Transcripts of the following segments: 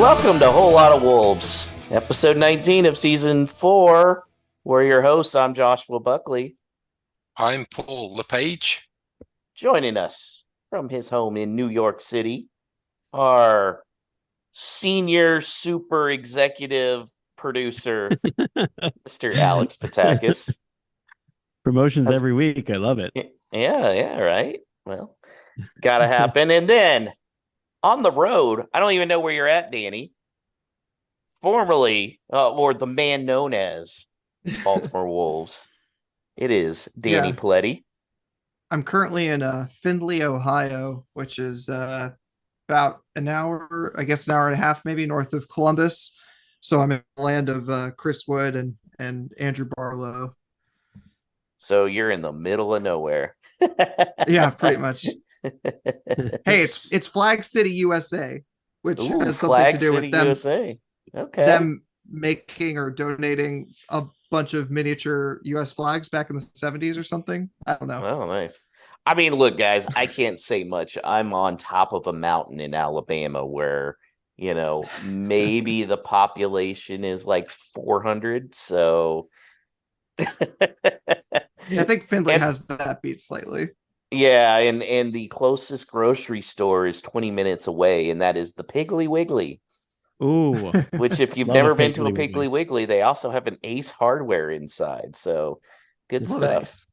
Welcome to Whole Lot of Wolves, episode 19 of season 4. We're your hosts. I'm Joshua Buckley. I'm Paul LePage. Joining us from his home in New York City, our senior super executive producer, Mr. Alex Patakis. Promotions every week. I love it. Yeah, right. Well, gotta happen. And then on the road, I don't even know where you're at, Danny. Formerly, or the man known as Baltimore Wolves, it is Danny Yeah. Paletti. I'm currently in Findlay, Ohio, which is about an hour, I guess an hour and a half, maybe north of Columbus. So I'm in the land of Chris Wood and Andrew Barlow. So you're in the middle of nowhere. Yeah, pretty much. Hey, it's Flag City, USA, which Ooh, has something Flag to do City, with them USA. Okay. them making or donating a bunch of miniature US flags back in the 70s or something. I don't know. Oh, nice. I mean, look, guys, I can't say much. I'm on top of a mountain in Alabama where, maybe the population is like 400. So, I think Findlay and has that beat slightly. yeah, and the closest grocery store is 20 minutes away, and that is the Piggly Wiggly. Ooh, Which, if you've love a never been to a Piggly Piggly Wiggly, they also have an Ace Hardware inside. So, good Nice. stuff.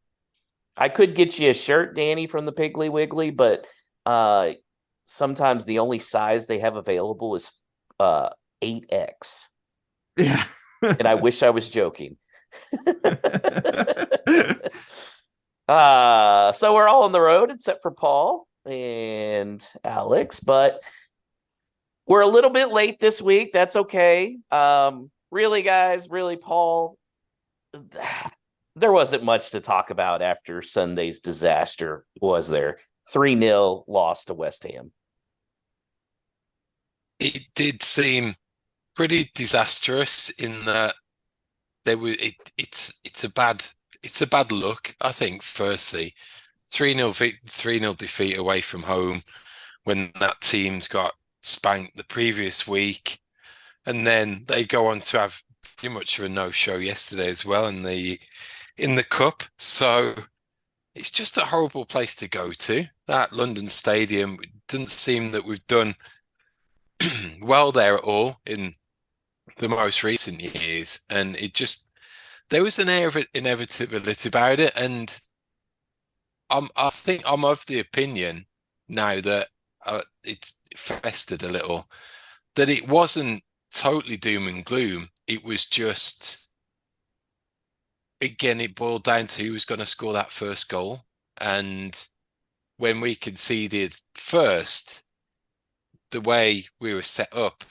I could get you a shirt, Danny, from the Piggly Wiggly, but sometimes the only size they have available is 8X. Yeah. And I wish I was joking. So we're all on the road except for Paul and Alex, but we're a little bit late this week. That's okay. Really, guys, really, Paul, there wasn't much to talk about after Sunday's disaster, was there? 3-0 loss to West Ham. It did seem pretty disastrous in that it's a bad look, I think. Firstly, 3-0 defeat away from home when that team's got spanked the previous week, and then they go on to have pretty much of a no-show yesterday as well in the cup. So it's just a horrible place to go to. That London Stadium, it doesn't seem that we've done well there at all in the most recent years, and there was an air of inevitability about it. And I think I'm of the opinion now that it's festered a little, that it wasn't totally doom and gloom. It was just, again, it boiled down to who was going to score that first goal. And when we conceded first, the way we were set up,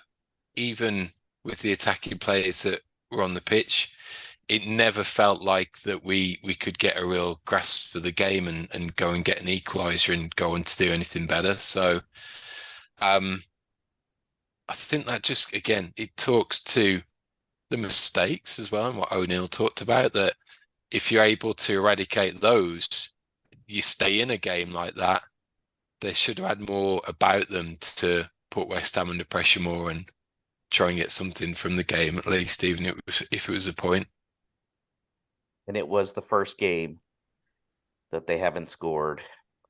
even with the attacking players that were on the pitch, it never felt like that we could get a real grasp for the game and go and get an equaliser and go on to do anything better. So I think that just, again, it talks to the mistakes as well, and what O'Neill talked about, that if you're able to eradicate those, you stay in a game like that. They should have had more about them to put West Ham under pressure more and try and get something from the game, at least, even if it was a point. And it was the first game that they haven't scored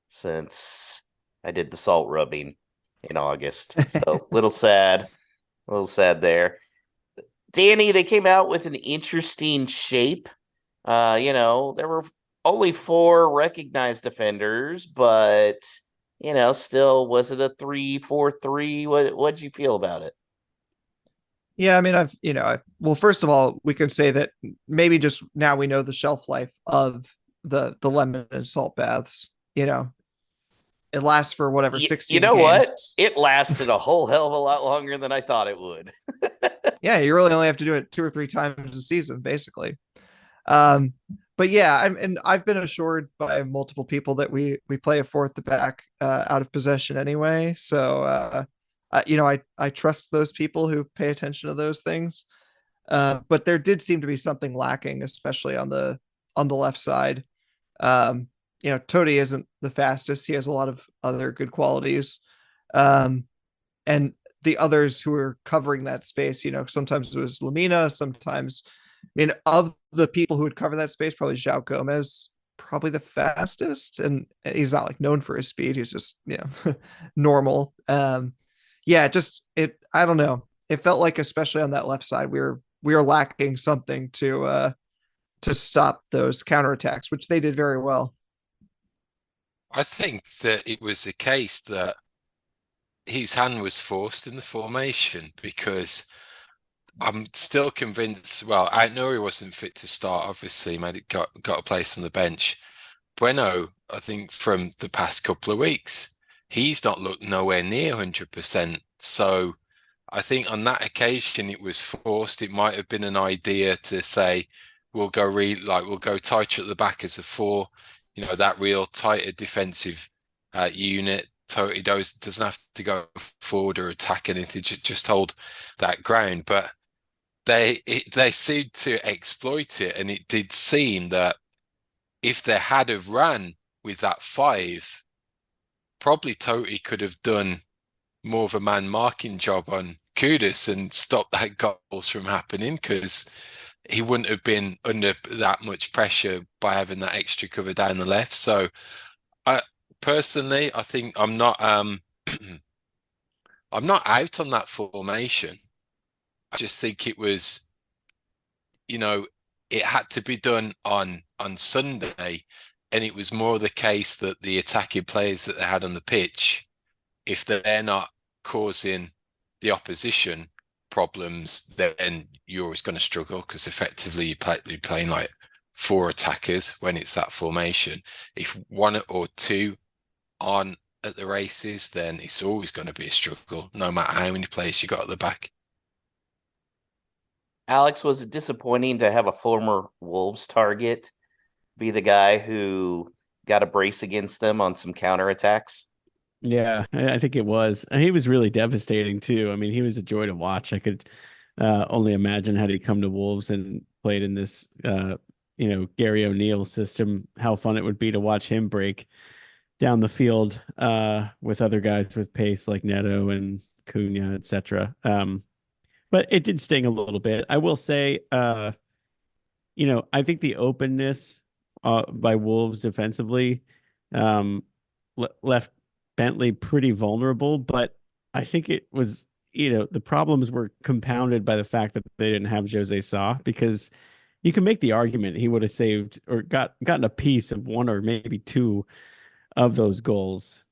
since I did the salt rubbing in August. So little sad there. Danny, they came out with an interesting shape. There were only 4 recognized defenders, but still, was it a 3-4-3? What'd you feel about it? Yeah, I mean, well, first of all, we could say that maybe just now we know the shelf life of the lemon and salt baths. It lasts for whatever 16 You know games. what? It lasted a whole hell of a lot longer than I thought it would. Yeah, you really only have to do it 2 or 3 times a season, basically. But yeah, I've been assured by multiple people that we play a 4 at the back out of possession anyway. So I trust those people who pay attention to those things. But there did seem to be something lacking, especially on the left side. Tody isn't the fastest. He has a lot of other good qualities. And the others who were covering that space. Sometimes it was Lamina, sometimes, of the people who would cover that space, probably João Gomez, probably the fastest. And he's not like known for his speed. He's just, normal. Yeah, I don't know. It felt like, especially on that left side, we were lacking something to stop those counterattacks, which they did very well. I think that it was a case that his hand was forced in the formation, because I'm still convinced. Well, I know he wasn't fit to start. Obviously, got a place on the bench. Bueno, I think from the past couple of weeks, he's not looked nowhere near 100%. So I think on that occasion it was forced. It might have been an idea to say we'll go tighter at the back as a four. That real tighter defensive unit. Totally doesn't have to go forward or attack anything. Just hold that ground. But they seemed to exploit it, and it did seem that if they had have ran with that five, probably Totti could have done more of a man marking job on Kudus and stopped that goals from happening, because he wouldn't have been under that much pressure by having that extra cover down the left. So I think I'm not I'm not out on that formation. I just think it was, it had to be done on Sunday, and it was more the case that the attacking players that they had on the pitch, if they're not causing the opposition problems, then you're always going to struggle, because effectively you're playing like four attackers when it's that formation. If one or two aren't at the races, then it's always going to be a struggle, no matter how many players you got at the back. Alex, was it disappointing to have a former Wolves target be the guy who got a brace against them on some counterattacks? Yeah, I think it was. And he was really devastating too. I mean, he was a joy to watch. I could only imagine had he come to Wolves and played in this, Gary O'Neill system, how fun it would be to watch him break down the field with other guys with pace like Neto and Cunha, etc. But it did sting a little bit. I will say, I think the openness by Wolves defensively left Bentley pretty vulnerable, but I think it was, the problems were compounded by the fact that they didn't have Jose Sa, because you can make the argument he would have saved or gotten a piece of one or maybe two of those goals.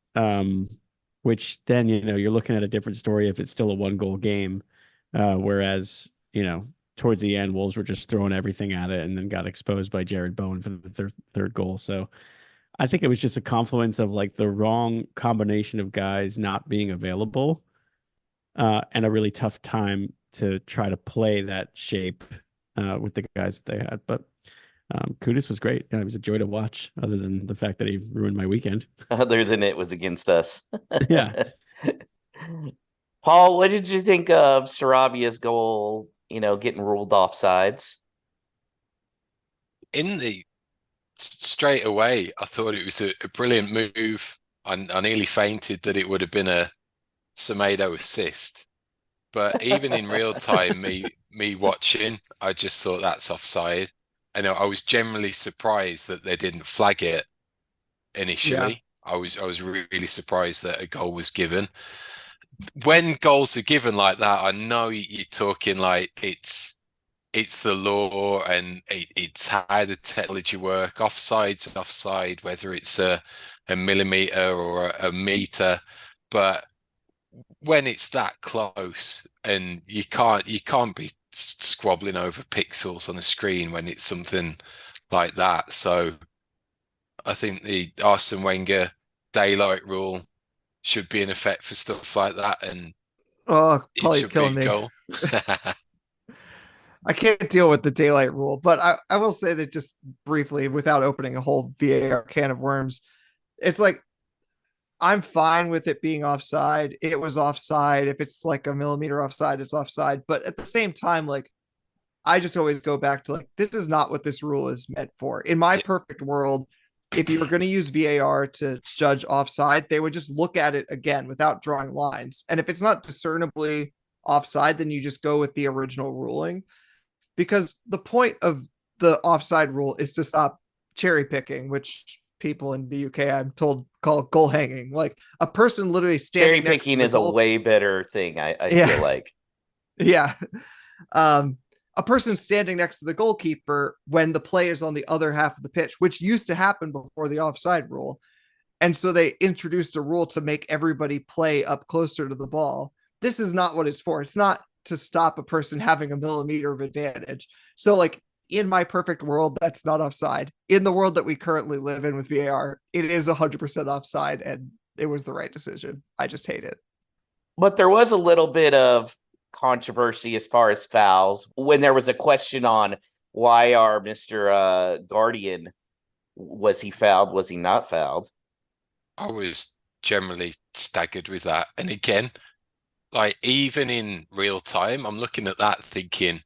Which then, you're looking at a different story if it's still a 1-goal game. Whereas, towards the end, Wolves were just throwing everything at it and then got exposed by Jared Bowen for the third goal. So I think it was just a confluence of like the wrong combination of guys not being available and a really tough time to try to play that shape with the guys that they had. But Kudus was great. It was a joy to watch, other than the fact that he ruined my weekend. Other than it was against us. Yeah. Paul, what did you think of Sarabia's goal, getting ruled offsides? Straight away, I thought it was a brilliant move. I nearly fainted that it would have been a Semedo assist. But even in real time, me watching, I just thought that's offside. And I was generally surprised that they didn't flag it initially. Yeah. I was really surprised that a goal was given. When goals are given like that, I know you're talking like it's the law and it's how the technology work. Offside's offside, whether it's a millimeter or a meter. But when it's that close, and you can't be squabbling over pixels on a screen when it's something like that. So I think the Arsene Wenger daylight rule should be in effect for stuff like that, and Paul, it you're should be killing a me. goal. I can't deal with the daylight rule, but I will say that, just briefly, without opening a whole VAR can of worms, it's like, I'm fine with it being offside. It was offside. If it's like a millimeter offside, it's offside. But at the same time, like, I just always go back to, like, this is not what this rule is meant for. In my perfect world, if you were going to use VAR to judge offside, they would just look at it again without drawing lines. And if it's not discernibly offside, then you just go with the original ruling. Because the point of the offside rule is to stop cherry picking, which people in the UK, I'm told, call goal hanging. Like a person literally Cherry standing next to picking the is a goal. way better thing, I Yeah. feel like. Yeah. A person standing next to the goalkeeper when the play is on the other half of the pitch, which used to happen before the offside rule. And so they introduced a rule to make everybody play up closer to the ball. This is not what it's for. It's not to stop a person having a millimeter of advantage. So, like, in my perfect world, that's not offside. In the world that we currently live in with VAR, it is 100% offside, and it was the right decision. I just hate it. But there was a little bit of controversy as far as fouls when there was a question on why our Mr. Guardian, was he fouled? Was he not fouled? I was generally staggered with that. And again, like even in real time, I'm looking at that thinking,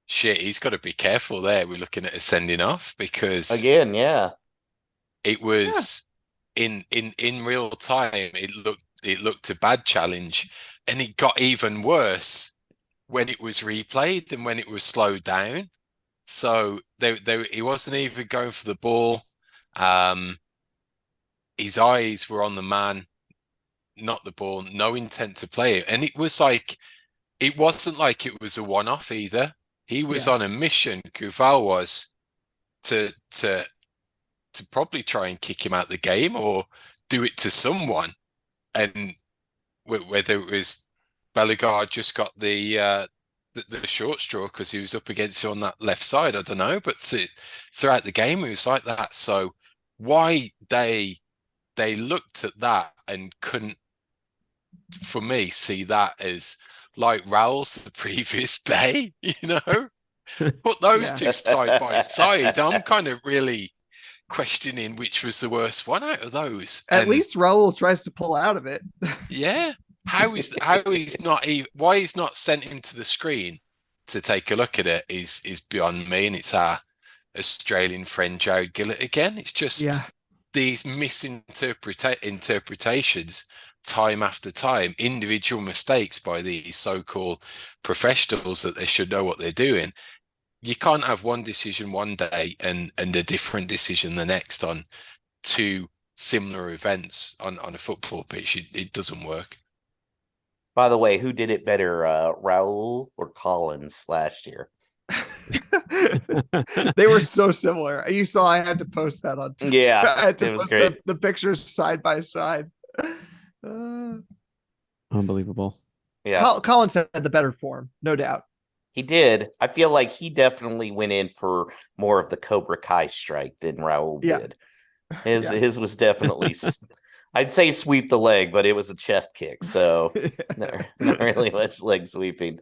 shit, he's got to be careful there. We're looking at a sending off because Again, yeah. it was in real time. It looked a bad challenge, and it got even worse when it was replayed than when it was slowed down. So he wasn't even going for the ball. His eyes were on the man, not the ball. No intent to play it, and it wasn't like it was a one-off either. He was on a mission. Guval was to probably try and kick him out the game or do it to someone. And whether it was Bellegarde just got the short straw because he was up against you on that left side, I don't know. But throughout the game, it was like that. So why they looked at that and couldn't, for me, see that as like Raul's the previous day, Put those two side by side. I'm kind of really questioning which was the worst one out of those. At least Raul tries to pull out of it. Yeah. How he's not even, why he's not sent him to the screen to take a look at it is beyond me. And it's our Australian friend Jared Gillett again. It's just these misinterpretations time after time, individual mistakes by these so-called professionals that they should know what they're doing. You can't have one decision one day and a different decision the next on two similar events on a football pitch. It doesn't work. By the way, who did it better, Raul or Collins last year? They were so similar. You saw I had to post that on Twitter. Yeah, I had to it was post great. the pictures side by side. Unbelievable. Yeah, Collins had the better form, no doubt. he did. I feel like he definitely went in for more of the Cobra Kai strike than Raul did. His was definitely, I'd say sweep the leg, but it was a chest kick, so not really much leg sweeping.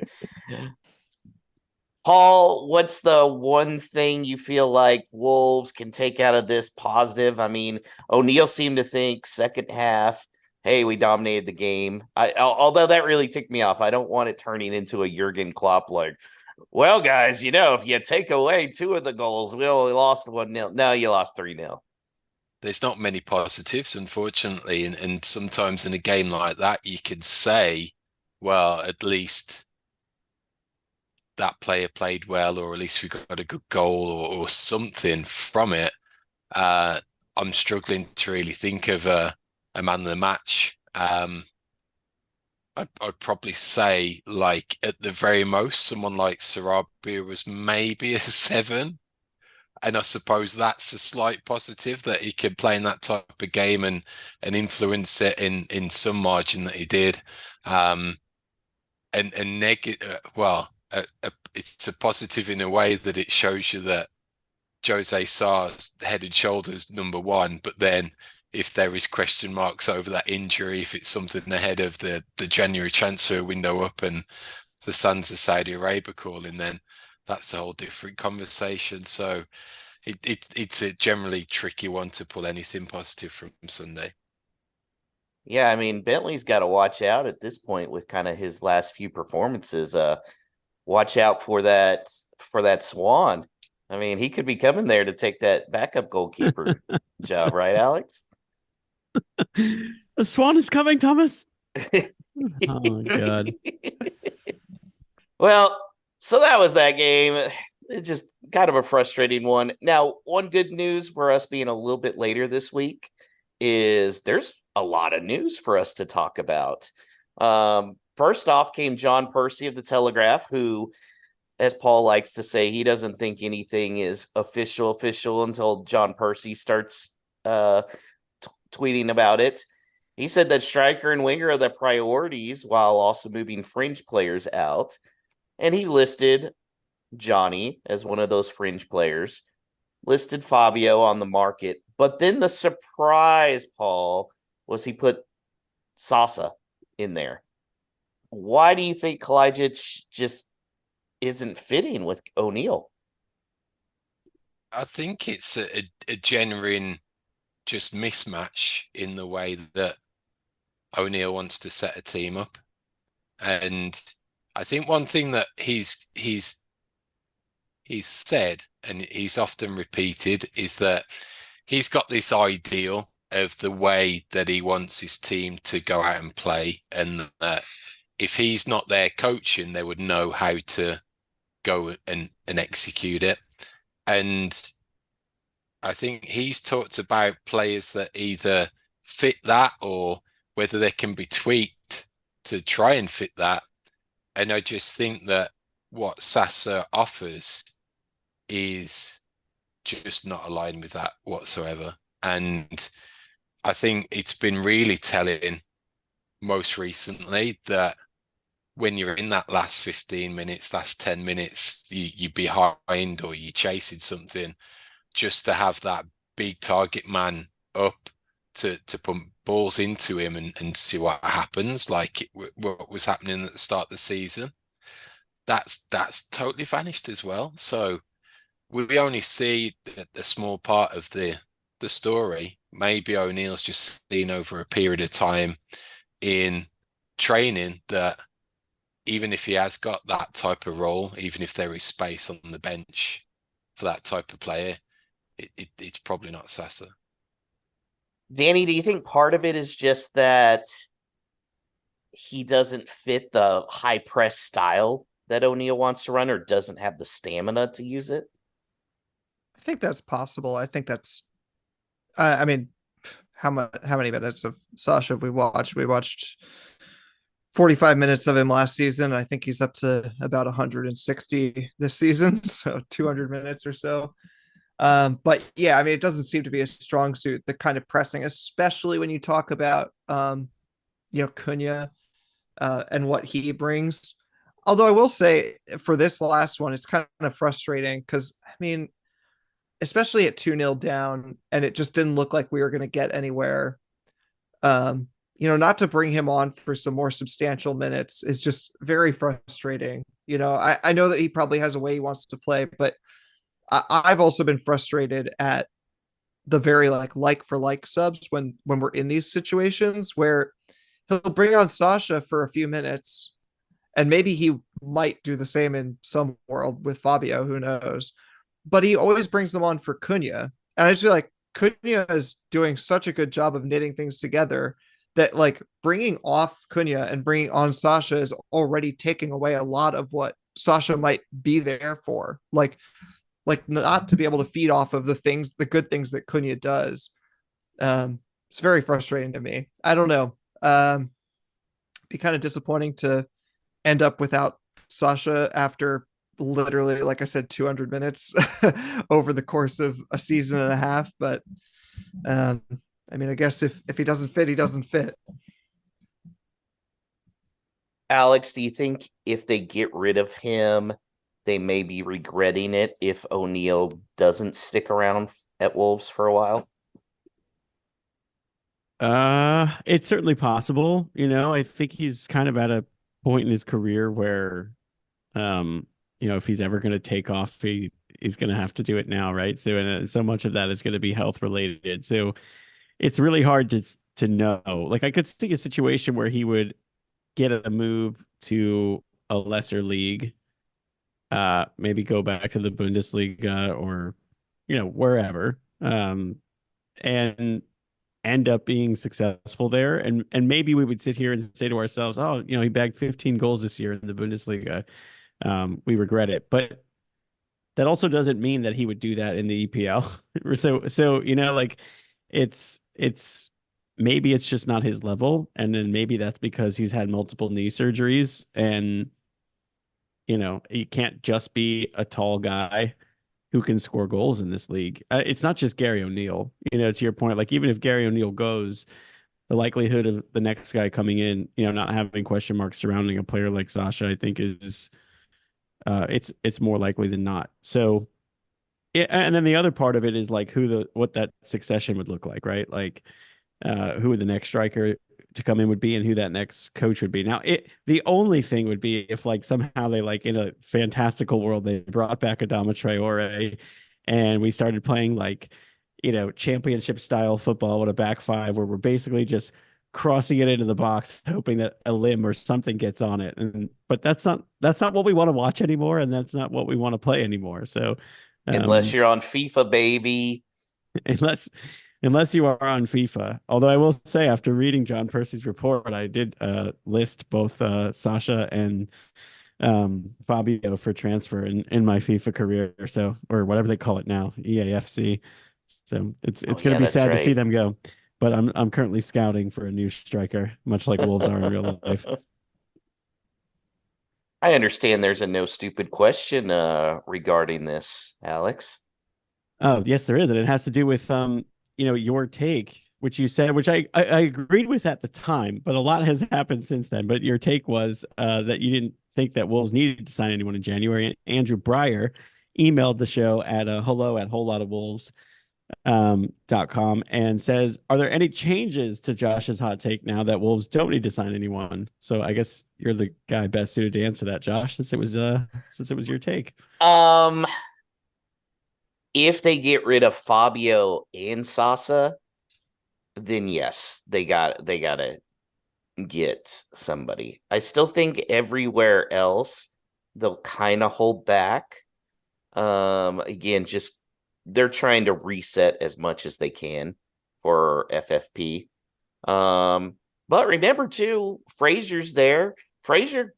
Paul, what's the one thing you feel like Wolves can take out of this positive? I mean, O'Neill seemed to think second half, hey, we dominated the game. Although that really ticked me off. I don't want it turning into a Jurgen Klopp like, well, guys, if you take away two of the goals, we only lost 1-0. No, you lost 3-0. There's not many positives, unfortunately. And sometimes in a game like that, you could say, well, at least that player played well, or at least we got a good goal or something from it. I'm struggling to really think of a man of the match. I'd probably say, like, at the very most, someone like Sarabia was maybe a 7. And I suppose that's a slight positive that he could play in that type of game and influence it in some margin that he did. And negative, it's a positive in a way that it shows you that Jose Sar's head and shoulders number one. But then if there is question marks over that injury, if it's something ahead of the January transfer window up and the Sons of Saudi Arabia calling, then that's a whole different conversation. So it's a generally tricky one to pull anything positive from Sunday. Yeah, I mean, Bentley's got to watch out at this point with kind of his last few performances. Watch out for that Swan. I mean, he could be coming there to take that backup goalkeeper job, right, Alex? The Swan is coming, Thomas. Oh my God. Well, so that was that game. It's just kind of a frustrating one. Now, one good news for us being a little bit later this week is there's a lot of news for us to talk about. First off came John Percy of the Telegraph, who, as Paul likes to say, he doesn't think anything is official until John Percy starts tweeting about it. He said that striker and winger are the priorities while also moving fringe players out. And he listed Johnny as one of those fringe players, listed Fabio on the market. But then the surprise, Paul, was he put Sasa in there. Why do you think Kalajdzic just isn't fitting with O'Neill? I think it's a genuine just mismatch in the way that O'Neill wants to set a team up. And I think one thing that he's said, and he's often repeated, is that he's got this ideal of the way that he wants his team to go out and play, and that if he's not there coaching, they would know how to go and execute it. And I think he's talked about players that either fit that or whether they can be tweaked to try and fit that. And I just think that what Sasa offers is just not aligned with that whatsoever. And I think it's been really telling most recently that when you're in that last 15 minutes, last 10 minutes, you're behind or you're chasing something, just to have that big target man up to put balls into him and see what happens, like what was happening at the start of the season, that's totally vanished as well. So we only see a small part of the story. Maybe O'Neill's just seen over a period of time in training that even if he has got that type of role, even if there is space on the bench for that type of player, it's probably not Sasa. Danny, do you think part of it is just that he doesn't fit the high press style that O'Neill wants to run, or doesn't have the stamina to use it? I think that's possible. I think that's. I mean, how many minutes of Sasha have we watched? We watched 45 minutes of him last season. I think he's up to about 160 this season, so 200 minutes or so. But yeah, I mean, it doesn't seem to be a strong suit, the kind of pressing, especially when you talk about, Cunha and what he brings. Although I will say for this last one, it's kind of frustrating because, I mean, especially at 2-0 down, and it just didn't look like we were going to get anywhere. Not to bring him on for some more substantial minutes is just very frustrating. I know that he probably has a way he wants to play, but I've also been frustrated at the very like for like subs when we're in these situations where he'll bring on Sasha for a few minutes, and maybe he might do the same in some world with Fabio, who knows? But he always brings them on for Cunha, and I just feel like Cunha is doing such a good job of knitting things together that like bringing off Cunha and bringing on Sasha is already taking away a lot of what Sasha might be there for. Like not to be able to feed off of the good things that Cunha does. It's very frustrating to me. I don't know. Be kind of disappointing to end up without Sasha after literally, like I said, 200 minutes over the course of a season and a half. But I mean, I guess if he doesn't fit, he doesn't fit. Alex, do you think if they get rid of him, they may be regretting it if O'Neill doesn't stick around at Wolves for a while? It's certainly possible. I think he's kind of at a point in his career where, if he's ever going to take off, he's going to have to do it now, right? So, and so much of that is going to be health related. So, it's really hard to know. Like, I could see a situation where he would get a move to a lesser league maybe go back to the Bundesliga or wherever, and end up being successful there. And maybe we would sit here and say to ourselves, oh, he bagged 15 goals this year in the Bundesliga. We regret it. But that also doesn't mean that he would do that in the EPL. So like it's maybe it's just not his level, and then maybe that's because he's had multiple knee surgeries, and he can't just be a tall guy who can score goals in this league. It's not just Gary O'Neill. To your point, like even if Gary O'Neill goes, the likelihood of the next guy coming in, not having question marks surrounding a player like Sasha, I think is it's more likely than not. So, and then the other part of it is like what that succession would look like, right? Like who the next striker to come in would be and who that next coach would be. Now, the only thing would be if like somehow they like in a fantastical world they brought back Adama Traore and we started playing like championship style football with a back five where we're basically just crossing it into the box hoping that a limb or something gets on it. But that's not what we want to watch anymore, and that's not what we want to play anymore. So Unless you're on FIFA, baby. unless unless you are on FIFA. Although I will say, after reading John Percy's report, I did list both Sasha and Fabio for transfer in my FIFA career, so or whatever they call it now, EAFC. So it's going to be That's sad to see right. them go. But I'm currently scouting for a new striker, much like Wolves are in real life. I understand there's a no stupid question regarding this, Alex. Oh, yes, there is. And it has to do with your take, which you said, which I agreed with at the time, but a lot has happened since then. But your take was that you didn't think that Wolves needed to sign anyone in January. And Andrew Breyer emailed the show at hello at whole lot of wolves .com and says, are there any changes to Josh's hot take now that Wolves don't need to sign anyone? So I guess you're the guy best suited to answer that, Josh, since it was your take. If they get rid of Fabio and Sasa, then yes, they gotta get somebody. I still think everywhere else they'll kind of hold back. Again, just they're trying to reset as much as they can for FFP. But remember too, Frazier's there. Frazier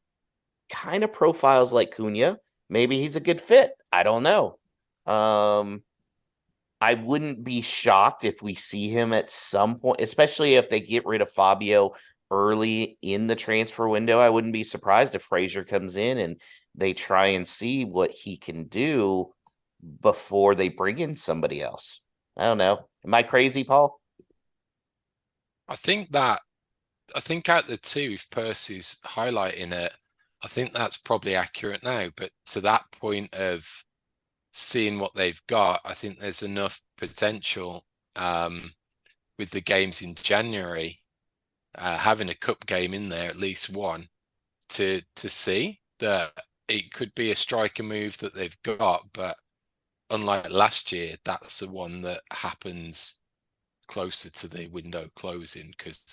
kind of profiles like Cunha. Maybe he's a good fit. I don't know. I wouldn't be shocked if we see him at some point, especially if they get rid of Fabio early in the transfer window. I wouldn't be surprised if Frazier comes in and they try and see what he can do before they bring in somebody else. I don't know. Am I crazy, Paul? I think out of the two, if Percy's highlighting it, I think that's probably accurate now. But to that point of seeing what they've got, I think there's enough potential with the games in January, having a cup game in there, at least one, to see that it could be a striker move that they've got. But unlike last year, that's the one that happens closer to the window closing because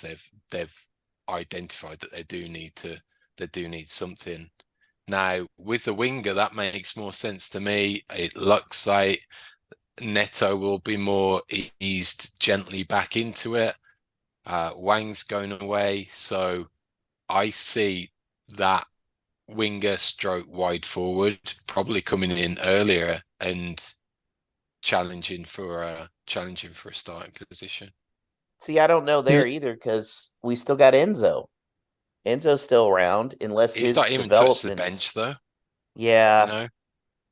they've identified that they do need something. Now, with the winger, that makes more sense to me. It looks like Neto will be more eased gently back into it. Wang's going away. So I see that winger stroke wide forward probably coming in earlier and challenging for a starting position. See, I don't know there either because we still got Enzo. Enzo's still around unless He's his not even touched the development. bench though. Yeah.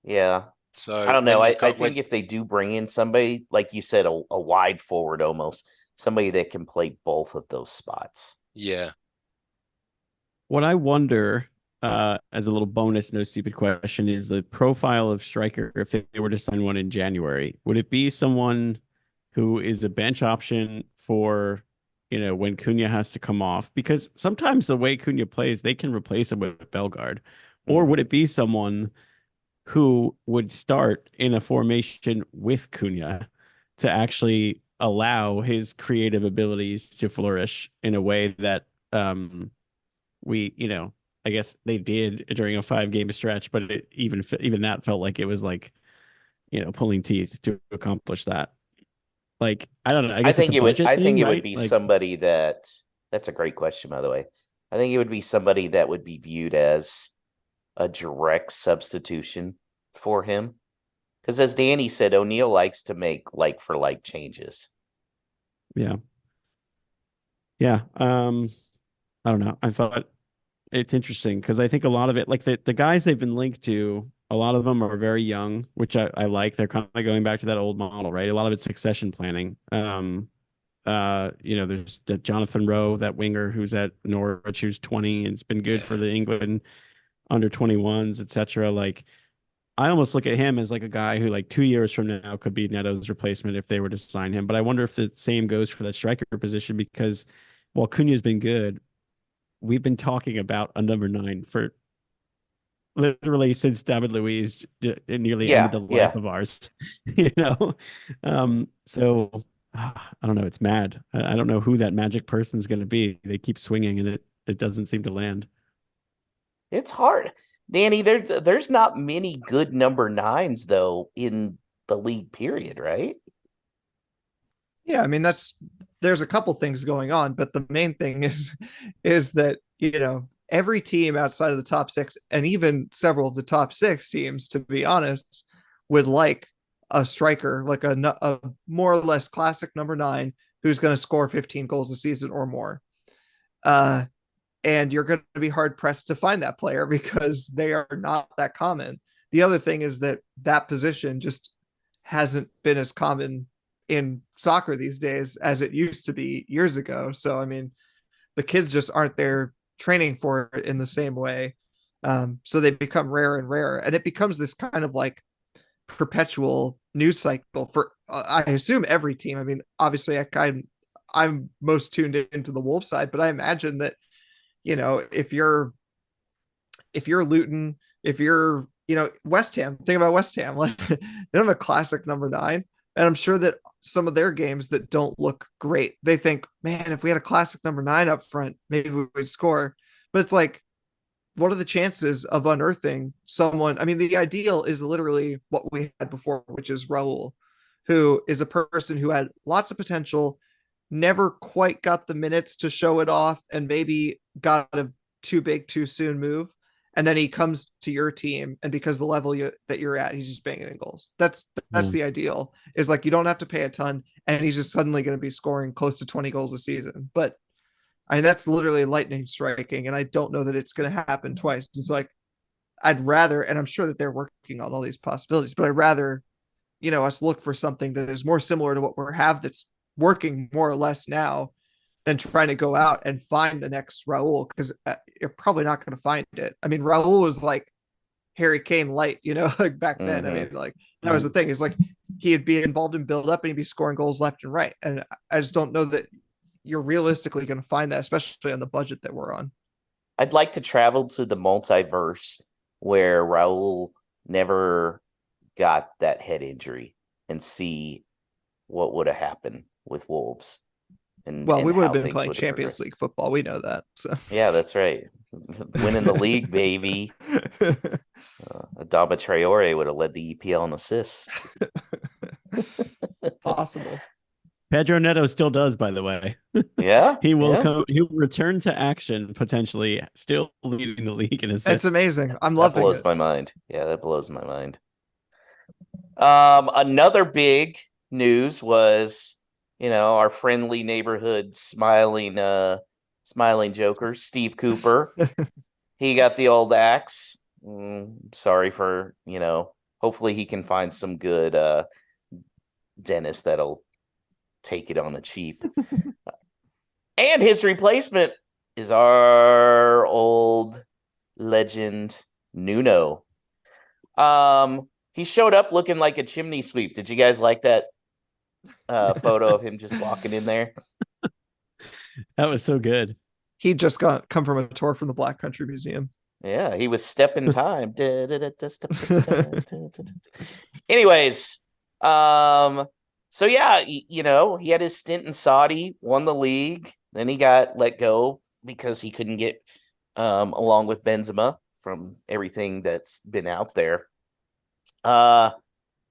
Yeah. So I don't know. I think think if they do bring in somebody, like you said, a wide forward almost, somebody that can play both of those spots. Yeah. What I wonder, as a little bonus, no stupid question, is the profile of striker if they were to sign one in January. Would it be someone who is a bench option for, when Cunha has to come off? Because sometimes the way Cunha plays, they can replace him with Bellegarde. Or would it be someone who would start in a formation with Cunha to actually allow his creative abilities to flourish in a way that we, I guess they did during a 5-game stretch, but it even that felt like it was like, pulling teeth to accomplish that. Like, I don't know. I guess it's a budget I think thing, it would right? be Like, somebody that's a great question, by the way. I think it would be somebody that would be viewed as a direct substitution for him. Because as Danny said, O'Neal likes to make like for like changes. yeah. Yeah. I don't know. I thought it's interesting because I think a lot of it, like the guys they've been linked to, a lot of them are very young, which I like. They're kind of going back to that old model, right? A lot of it's succession planning. There's the Jonathan Rowe, that winger who's at Norwich, who's 20 and it's been good for Yeah. the England under 21s, etc. Like, I almost look at him as like a guy who, like, 2 years from now could be Neto's replacement if they were to sign him. But I wonder if the same goes for that striker position because while Cunha's been good, we've been talking about a number 9 for literally since David Luiz nearly ended Yeah, the life yeah. of ours, you know? So I don't know. It's mad. I don't know who that magic person's going to be. They keep swinging and it doesn't seem to land. It's hard. Danny, there's not many good number 9s though in the league period, right? Yeah, I mean there's a couple things going on, but the main thing is that every team outside of the top 6 and even several of the top 6 teams, to be honest, would like a striker, like a more or less classic number 9 who's going to score 15 goals a season or more. And you're going to be hard pressed to find that player because they are not that common. The other thing is that position just hasn't been as common in soccer these days as it used to be years ago. So, I mean, the kids just aren't there training for it in the same way. So they become rarer and rarer. And it becomes this kind of like perpetual news cycle for, I assume, every team. I mean, obviously, I'm most tuned into the Wolves side, but I imagine that if you're Luton, if you're West Ham, think about West Ham. Like, they don't have a classic number 9, and I'm sure that some of their games that don't look great, they think, man, if we had a classic number 9 up front, maybe we would score. But it's like, what are the chances of unearthing someone? I mean, the ideal is literally what we had before, which is Raul, who is a person who had lots of potential, never quite got the minutes to show it off, and maybe got a too big, too soon move. And then he comes to your team, and because the level that you're at, he's just banging in goals. That's the ideal. Is like, you don't have to pay a ton, and he's just suddenly going to be scoring close to 20 goals a season. But I mean, that's literally lightning striking, and I don't know that it's going to happen twice. It's like, I'd rather, and I'm sure that they're working on all these possibilities, but I'd rather, us look for something that is more similar to what we have that's working more or less now than trying to go out and find the next Raul, because you're probably not going to find it. I mean, Raul was like Harry Kane light, like back then. I mean, like, that was the thing. Is like, he'd be involved in build up and he'd be scoring goals left and right. And I just don't know that you're realistically going to find that, especially on the budget that we're on. I'd like to travel to the multiverse where Raul never got that head injury and see what would have happened with Wolves. Well, we would have been playing would have Champions progressed. League football. We know that. So Yeah, that's right. Winning the league, baby. Adama Traore would have led the EPL in assists. possible. Pedro Neto still does, by the way. Yeah, He will yeah. come. He will return to action potentially, still leading the league in assists. It's amazing. I'm That loving blows it. my mind. Yeah, that blows my mind. Another big news was, our friendly neighborhood smiling Joker, Steve Cooper. He got the old axe. Sorry for, hopefully he can find some good dentist that'll take it on the cheap. And his replacement is our old legend, Nuno. He showed up looking like a chimney sweep. Did you guys like that photo of him just walking in there? That was so good. He just come from a tour from the Black Country Museum. Yeah, he was stepping time. Anyways, so yeah, he had his stint in Saudi, won the league, then he got let go because he couldn't get along with Benzema from everything that's been out there. Uh,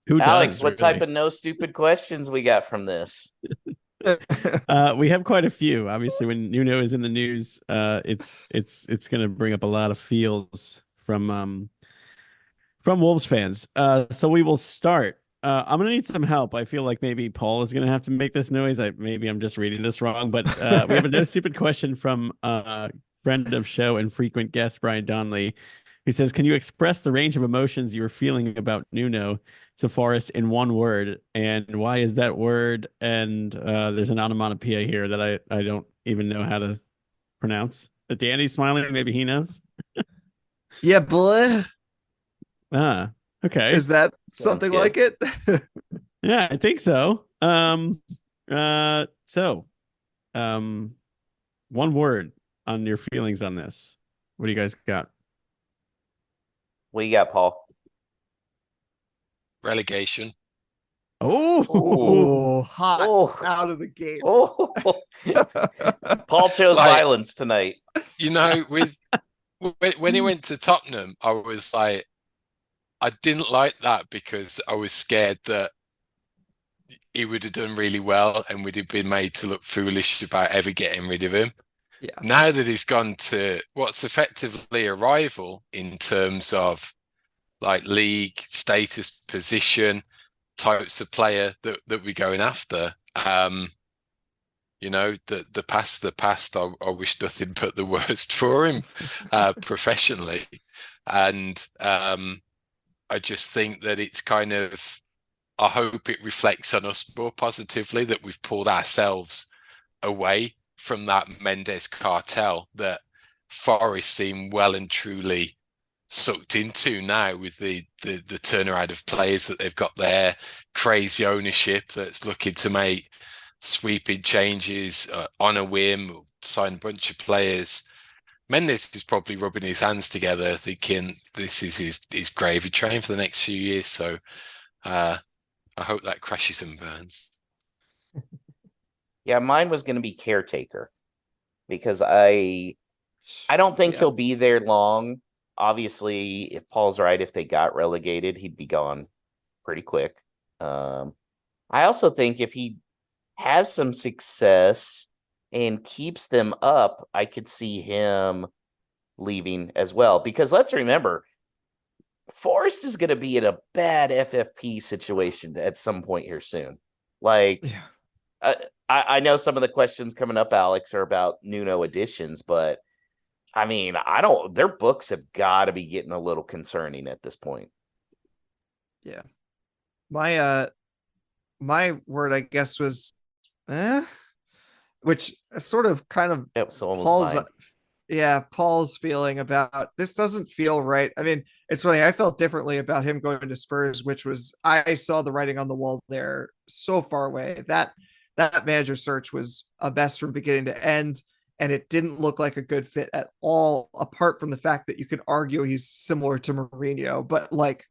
Who Alex, does what type really? of no stupid questions we got from this? We have quite a few. Obviously, when Nuno is in the news, it's going to bring up a lot of feels from Wolves fans. So we will start. I'm gonna need some help. I feel like maybe Paul is gonna have to make this noise. Maybe I'm just reading this wrong, but we have a no stupid question from friend of show and frequent guest Brian Donnelly, who says, "Can you express the range of emotions you were feeling about Nuno to Forest in one word, and why is that word?" And there's an onomatopoeia here that I don't even know how to pronounce. Danny's smiling. Maybe he knows. Yeah, boy. Ah, okay. Is that Sounds something good. like it? Yeah, I think so. So, um, one word on your feelings on this. What do you guys got? What you got, Paul? Relegation. Oh, Oh, hot Oh, out of the gates. oh. Paul chose Like, violence tonight. you know, when he went to Tottenham, I was like, I didn't like that because I was scared that he would have done really well and would have been made to look foolish about ever getting rid of him. Yeah. Now that he's gone to what's effectively a rival in terms of like league status, position, types of player that we're going after. You know, the past. I wish nothing but the worst for him professionally, and I just think that it's kind of. I hope it reflects on us more positively that we've pulled ourselves away from that Mendes cartel that Forest seem well and truly sucked into now with the turnaround of players that they've got there, crazy ownership that's looking to make sweeping changes on a whim, sign a bunch of players. Mendes is probably rubbing his hands together, thinking this is his gravy train for the next few years. So I hope that crashes and burns. Yeah, mine was going to be caretaker because I don't think Yeah. he'll be there long. Obviously, if Paul's right, if they got relegated, he'd be gone pretty quick. I also think if he has some success and keeps them up, I could see him leaving as well. Because let's remember, Forrest is going to be in a bad FFP situation at some point here soon. Like, Yeah. I know some of the questions coming up, Alex, are about Nuno additions, but I mean, I don't. Their books have got to be getting a little concerning at this point. Yeah. My word, I guess, was which sort of kind of That was almost Paul's mine. Paul's feeling about this doesn't feel right. I mean, it's funny. I felt differently about him going to Spurs, which was I saw the writing on the wall there so far away. That manager search was a mess from beginning to end, and it didn't look like a good fit at all. Apart from the fact that you could argue he's similar to Mourinho, but like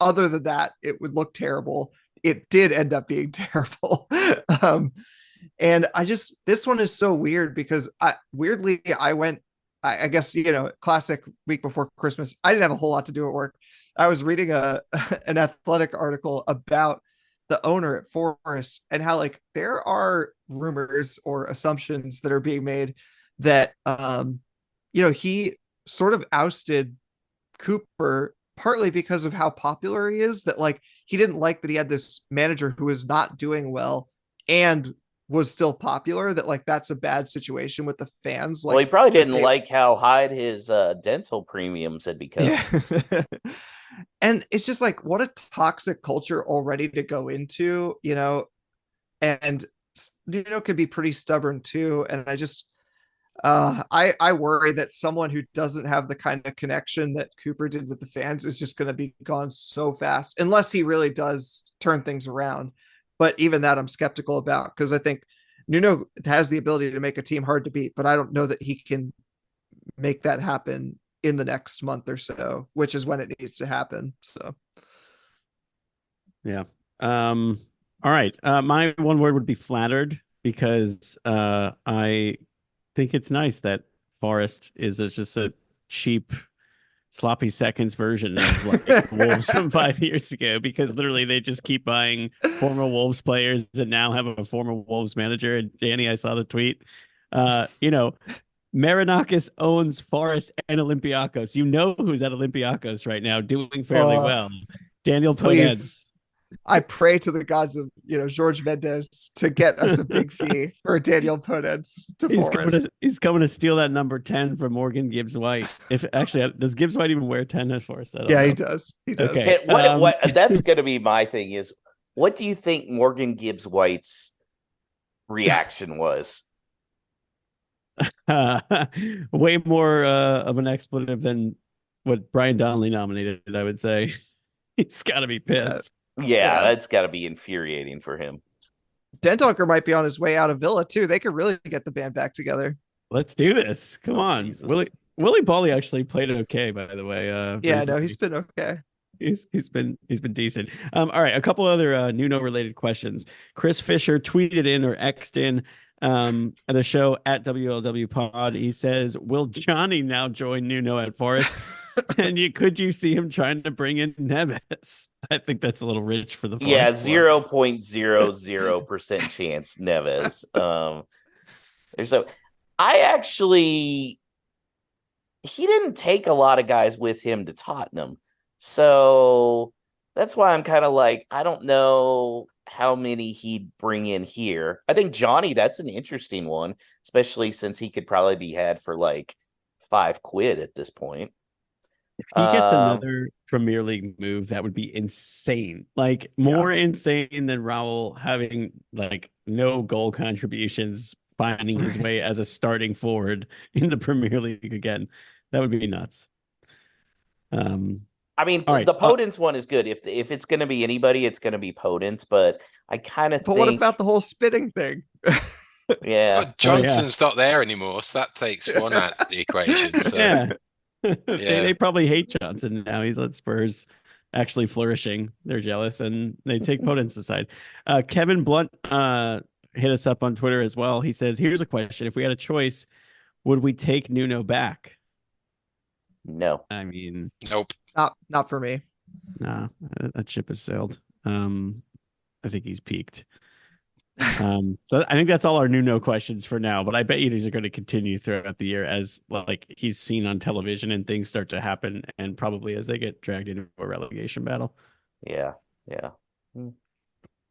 other than that, it would look terrible. It did end up being terrible. And I just this one is so weird because I went I guess classic week before Christmas. I didn't have a whole lot to do at work. I was reading an athletic article about the owner at Forest and how like there are rumors or assumptions that are being made that he sort of ousted Cooper partly because of how popular he is, that like he didn't like that he had this manager who was not doing well and was still popular, that like that's a bad situation with the fans, Well, he like probably that didn't they like how high his dental premiums had become. yeah. And it's just like what a toxic culture already to go into, and could be pretty stubborn too. And I just I worry that someone who doesn't have the kind of connection that Cooper did with the fans is just going to be gone so fast, unless he really does turn things around. But even that, I'm skeptical about because I think Nuno has the ability to make a team hard to beat, but I don't know that he can make that happen in the next month or so, which is when it needs to happen. So, Yeah. All right. My one word would be flattered because I think it's nice that Forest is just a cheap sloppy seconds version of like the Wolves from 5 years ago, because literally they just keep buying former Wolves players and now have a former Wolves manager. And Danny, I saw the tweet. Marinakis owns Forest and Olympiacos. You know who's at Olympiacos right now doing fairly well. Daniel Please. Podence. I pray to the gods of George Mendes to get us a big fee for Daniel Podence to Forest. He's coming to steal that number 10 from Morgan Gibbs White. If actually, does Gibbs White even wear 10 at Forest? Yeah, he does. He does. Okay. What that's going to be my thing is, what do you think Morgan Gibbs White's reaction was? Way more of an expletive than what Brian Donnelly nominated, I would say. He's got to be pissed. Yeah, that's got to be infuriating for him. Dendonker might be on his way out of Villa too. They could really get the band back together. Let's do this. Come on. Jesus. Willie Bolly actually played okay, by the way. No, he's been okay. He's been decent. All right, a couple other Nuno related questions. Chris Fisher tweeted in or X'd in at the show at WLW Pod. He says, "Will Johnny now join Nuno at Forest?" And could you see him trying to bring in Neves? I think that's a little rich for the Forest. Yeah, 0.00% chance Neves. He didn't take a lot of guys with him to Tottenham. So that's why I'm kind of like, I don't know how many he'd bring in here. I think Johnny, that's an interesting one, especially since he could probably be had for like £5 at this point. If he gets another Premier League move, that would be insane. Like more insane than Raul having like no goal contributions, finding his way as a starting forward in the Premier League again. That would be nuts. I mean, right, the Podence one is good. If it's going to be anybody, it's going to be Podence. But I kind of think. But what about the whole spitting thing? Yeah, but Johnson's not there anymore, so that takes one out of the equation. So. Yeah. They probably hate Johnson now. He's at Spurs actually flourishing. They're jealous and they take Podence aside. Kevin Blunt hit us up on Twitter as well. He says, "Here's a question. If we had a choice, would we take Nuno back?" No. I mean, nope. Not for me. Nah, that ship has sailed. I think he's peaked. So I think that's all our Nuno questions for now, but I bet you these are going to continue throughout the year as like he's seen on television and things start to happen, and probably as they get dragged into a relegation battle. Yeah.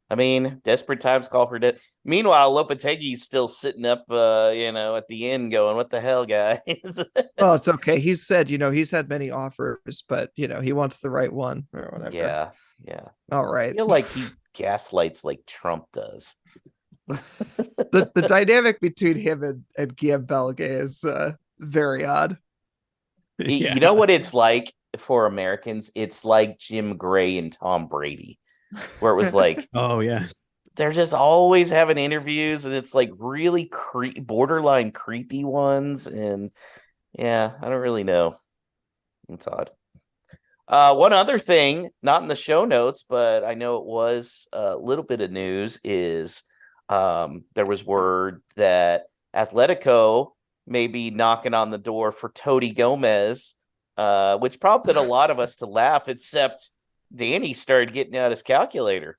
I mean, desperate times call for death. Meanwhile, Lopetegui's still sitting up, at the end going, "What the hell, guys?" Well, it's okay. He's said, he's had many offers, but he wants the right one or whatever. Yeah. All right. I feel like he gaslights like Trump does. The dynamic between him and Guillaume Balaguer is very odd. You know what it's like for Americans? It's like Jim Gray and Tom Brady, where it was like, oh yeah, they're just always having interviews, and it's like really borderline creepy ones, and yeah, I don't really know. It's odd. One other thing, not in the show notes, but I know it was a little bit of news, is there was word that Atletico may be knocking on the door for Toti Gomez, which prompted a lot of us to laugh, except Danny started getting out his calculator.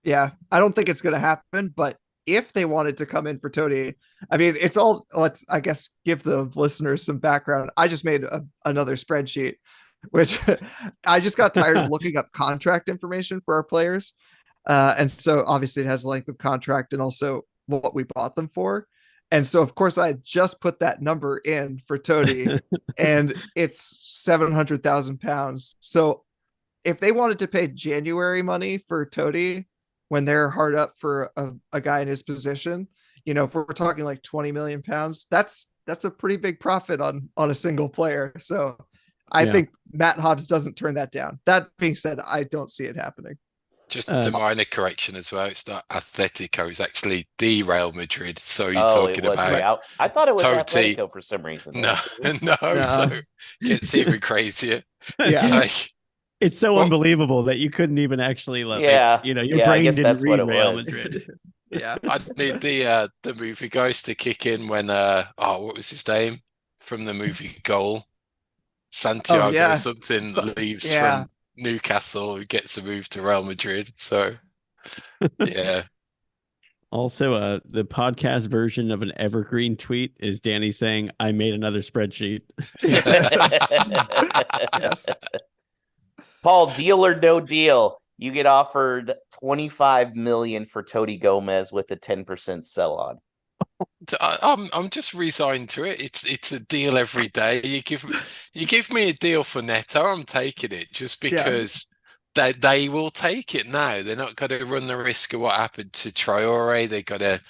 Yeah, I don't think it's going to happen, but if they wanted to come in for Toti, I mean, let's, I guess, give the listeners some background. I just made another spreadsheet, which I just got tired of looking up contract information for our players. And so obviously it has length of contract and also what we bought them for. And so, of course, I just put that number in for Toti and it's £700,000. So if they wanted to pay January money for Toti when they're hard up for a guy in his position, if we're talking like £20 million, that's a pretty big profit on a single player. So I think Matt Hobbs doesn't turn that down. That being said, I don't see it happening. Just a minor correction as well. It's not Atletico. It's actually the Real Madrid. So you're talking about Real. I thought it was Toti. Atletico for some reason. No. So it gets even crazier. Yeah. It's so unbelievable that you couldn't even actually your brain didn't read Real Madrid. Yeah. I need the movie guys to kick in when what was his name from the movie Goal? Oh Santiago yeah. something So, leaves yeah. from Newcastle and gets a move to Real Madrid. So yeah. Also, the podcast version of an evergreen tweet is Danny saying, "I made another spreadsheet." Yes. Paul, deal or no deal? You get offered 25 million for Tony Gomez with a 10% sell on. I'm just resigned to it. It's a deal every day. You give me a deal for Neto, I'm taking it just Yeah. because they will take it now. They're not going to run the risk of what happened to Traore. They got to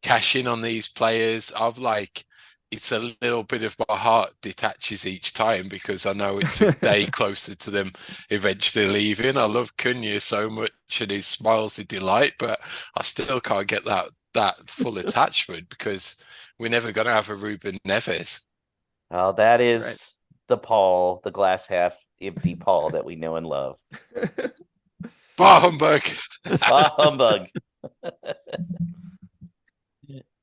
cash in on these players. I've like it's a little bit of my heart detaches each time because I know it's a day closer to them eventually leaving. I love Cunha so much and his smiles of delight, but I still can't get that full attachment because we're never going to have a Ruben Neves. Oh, that That's is right. the Paul, the glass half empty Paul that we know and love. Bah humbug. Bah humbug.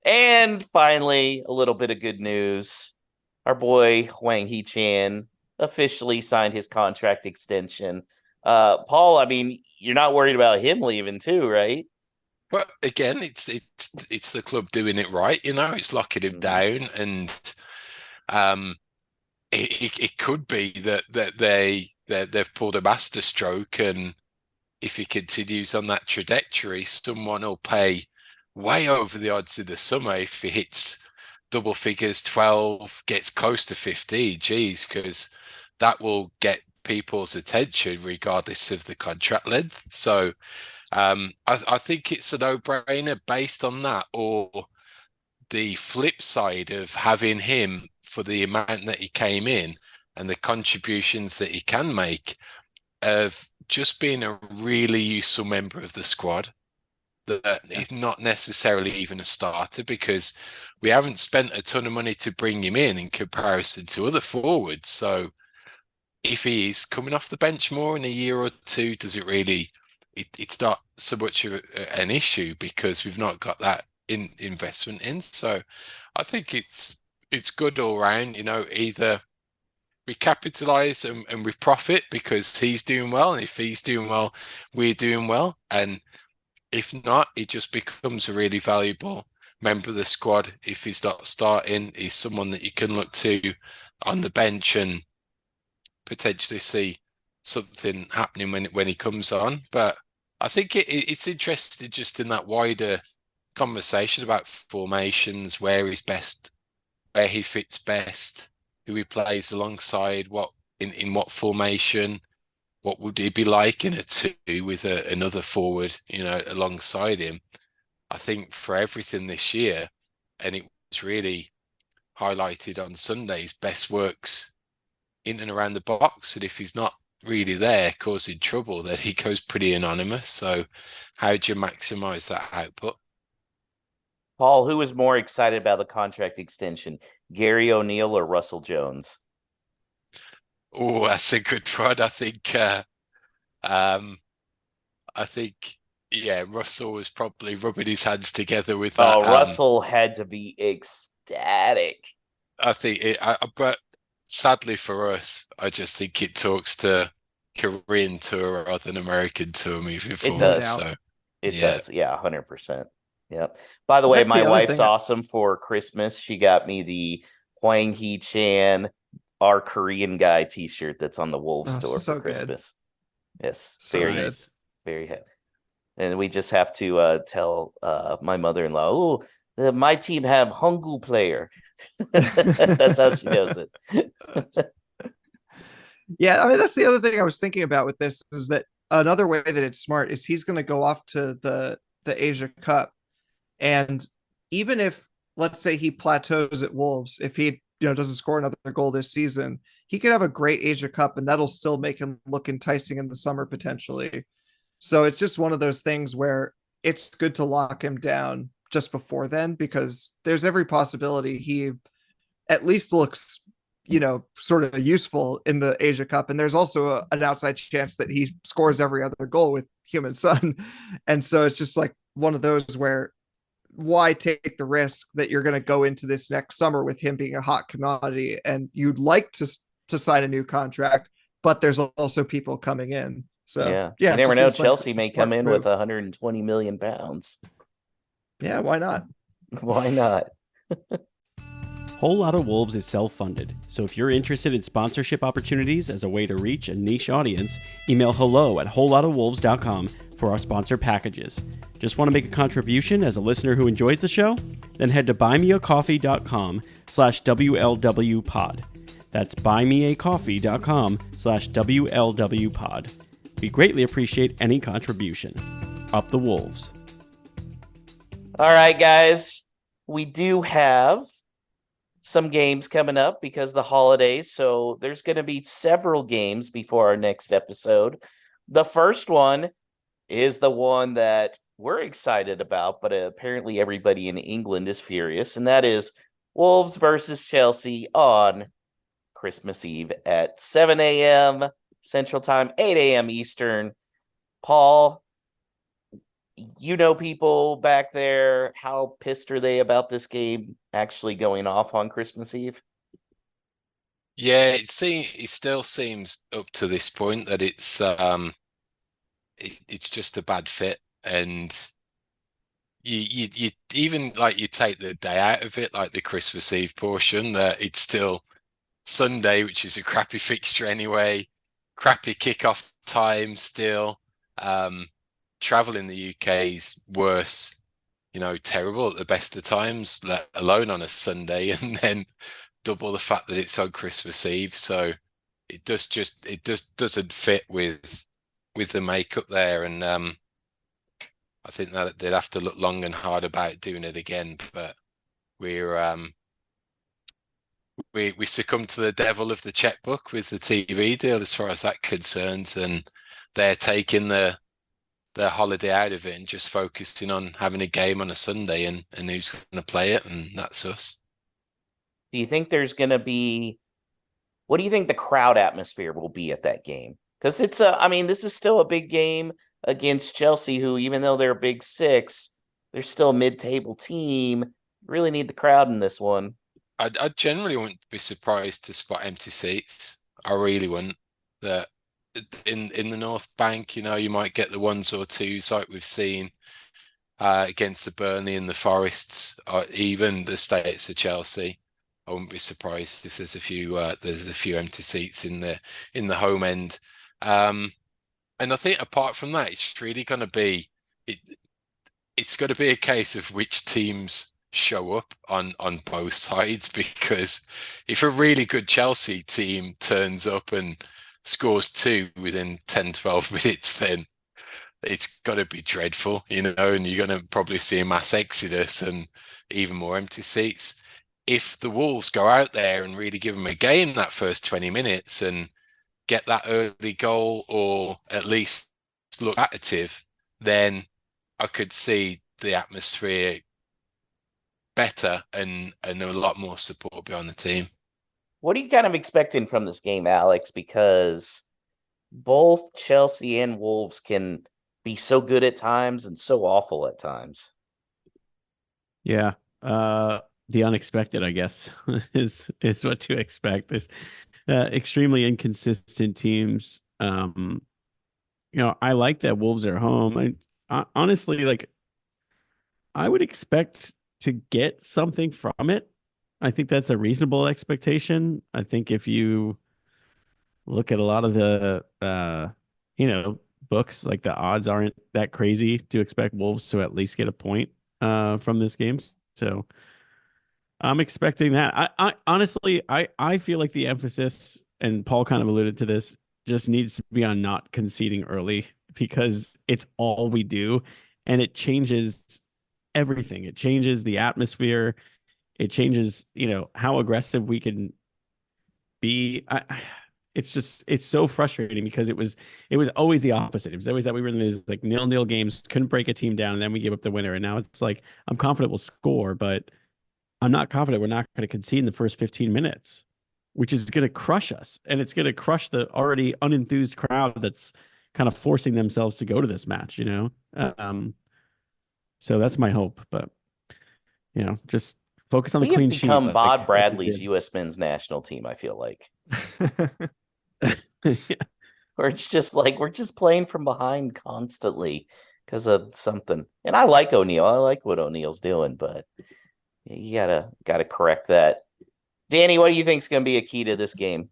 And finally, a little bit of good news. Our boy Hwang Hee-chan officially signed his contract extension. Paul, I mean, you're not worried about him leaving too, right? But again, it's the club doing it right, you know. It's locking him down, and um, it could be that they've pulled a master stroke, and if he continues on that trajectory, someone will pay way over the odds in the summer if he hits double figures, 12, gets close to 50. Geez, because that will get people's attention regardless of the contract length. So I think it's a no-brainer based on that, or the flip side of having him for the amount that he came in and the contributions that he can make, of just being a really useful member of the squad that is not necessarily even a starter because we haven't spent a ton of money to bring him in comparison to other forwards. So if he is coming off the bench more in a year or two, does it really? It's not so much of an issue because we've not got that investment in. So I think it's good all round. You know, either we capitalize and we profit because he's doing well, and if he's doing well, we're doing well, and if not, it just becomes a really valuable member of the squad. If he's not starting, he's someone that you can look to on the bench and potentially see something happening when he comes on. But I think it's interesting just in that wider conversation about formations, where he's best, where he fits best, who he plays alongside, what in what formation, what would he be like in a two with another forward, you know, alongside him. I think for everything this year, and it was really highlighted on Sunday's best works in and around the box. And if he's not really there causing trouble, then he goes pretty anonymous. So how do you maximize that output? Paul, who is more excited about the contract extension, Gary O'Neill or Russell Jones? Oh, that's a good one. Um, I think, yeah, Russell was probably rubbing his hands together with that. Oh, Russell had to be ecstatic. But sadly for us, I just think it talks to Korean tour rather than American tour moving forward. does. So It yeah. does. Yeah, 100%. Yep. By the way, That's the my other wife's thing. awesome. For Christmas, she got me the Hwang Hee-chan, our Korean guy t-shirt that's on the Wolves Oh, store so for good. Christmas. Yes, So very, good. very happy. And we just have to tell my mother-in-law, oh, my team have Hangul player. That's how she knows it. Yeah, I mean that's the other thing I was thinking about with this is that another way that it's smart is he's going to go off to the Asia Cup, and even if let's say he plateaus at Wolves, if he doesn't score another goal this season, he could have a great Asia Cup, and that'll still make him look enticing in the summer potentially. So it's just one of those things where it's good to lock him down just before then because there's every possibility he at least looks sort of useful in the Asia Cup, and there's also an outside chance that he scores every other goal with Human Son. And so it's just like one of those where why take the risk that you're going to go into this next summer with him being a hot commodity and you'd like to sign a new contract, but there's also people coming in. So Yeah. yeah, You it never just know. seems like Chelsea a may smart come in with move. 120 million pounds. Yeah, why not? Why not? Whole Lotta Wolves is self-funded, so if you're interested in sponsorship opportunities as a way to reach a niche audience, email hello@wholelottawolves.com for our sponsor packages. Just want to make a contribution as a listener who enjoys the show? Then head to buymeacoffee.com/WLWpod. That's buymeacoffee.com/WLWpod. We greatly appreciate any contribution. Up the Wolves. All right, guys. We do have some games coming up because of the holidays. So there's going to be several games before our next episode. The first one is the one that we're excited about, but apparently everybody in England is furious, and that is Wolves versus Chelsea on Christmas Eve at 7 a.m. Central Time, 8 a.m. Eastern. Paul, you know people back there. How pissed are they about this game actually going off on Christmas Eve? Yeah, it still seems up to this point that it's just a bad fit, and you even like you take the day out of it, like the Christmas Eve portion, that it's still Sunday, which is a crappy fixture anyway, crappy kickoff time still. Travel in the UK is worse, terrible at the best of times, let alone on a Sunday, and then double the fact that it's on Christmas Eve. So it just doesn't fit with the makeup there, and I think that they'd have to look long and hard about doing it again. But we're we succumb to the devil of the checkbook with the TV deal as far as that concerns, and they're taking their holiday out of it and just focusing on having a game on a Sunday and who's going to play it, and that's us. Do you think there's going to be, what do you think the crowd atmosphere will be at that game? Because this is still a big game against Chelsea, who, even though they're a big six, they're still a mid-table team. Really need the crowd in this one. I generally wouldn't be surprised to spot empty seats. I really wouldn't. That in the North Bank, you might get the ones or twos like we've seen against the Burnley and the Forests, or even the States of Chelsea. I wouldn't be surprised if there's a few empty seats in the home end. And I think apart from that, it's really going to be it's going to be a case of which teams show up on both sides, because if a really good Chelsea team turns up and scores 2 within 10-12 minutes, then it's got to be dreadful, and you're going to probably see a mass exodus and even more empty seats. If the Wolves go out there and really give them a game that first 20 minutes and get that early goal, or at least look active, then I could see the atmosphere better and a lot more support behind the team. What are you kind of expecting from this game, Alex? Because both Chelsea and Wolves can be so good at times and so awful at times. Yeah. The unexpected, I guess, is what to expect. There's extremely inconsistent teams. I like that Wolves are home. I honestly, like, I would expect to get something from it. I think that's a reasonable expectation. I think if you look at a lot of the books, like, the odds aren't that crazy to expect Wolves to at least get a point from this game. So I'm expecting that. I honestly, I feel like the emphasis, and Paul kind of alluded to this, just needs to be on not conceding early, because it's all we do, and it changes everything. It changes the atmosphere. It changes, how aggressive we can be. It's so frustrating, because it was always the opposite. It was always that we were in these, like, 0-0 games, couldn't break a team down, and then we give up the winner. And now it's like, I'm confident we'll score, but I'm not confident we're not going to concede in the first 15 minutes, which is going to crush us. And it's going to crush the already unenthused crowd that's kind of forcing themselves to go to this match, So that's my hope. But just focus on the We have clean sheet. become Bob like we Bradley's U.S. men's national team, I feel like. did. Where it's just like we're just playing from behind constantly because of something. And I like O'Neal. I like what O'Neal's doing, but you gotta correct that. Danny, what do you think is gonna be a key to this game?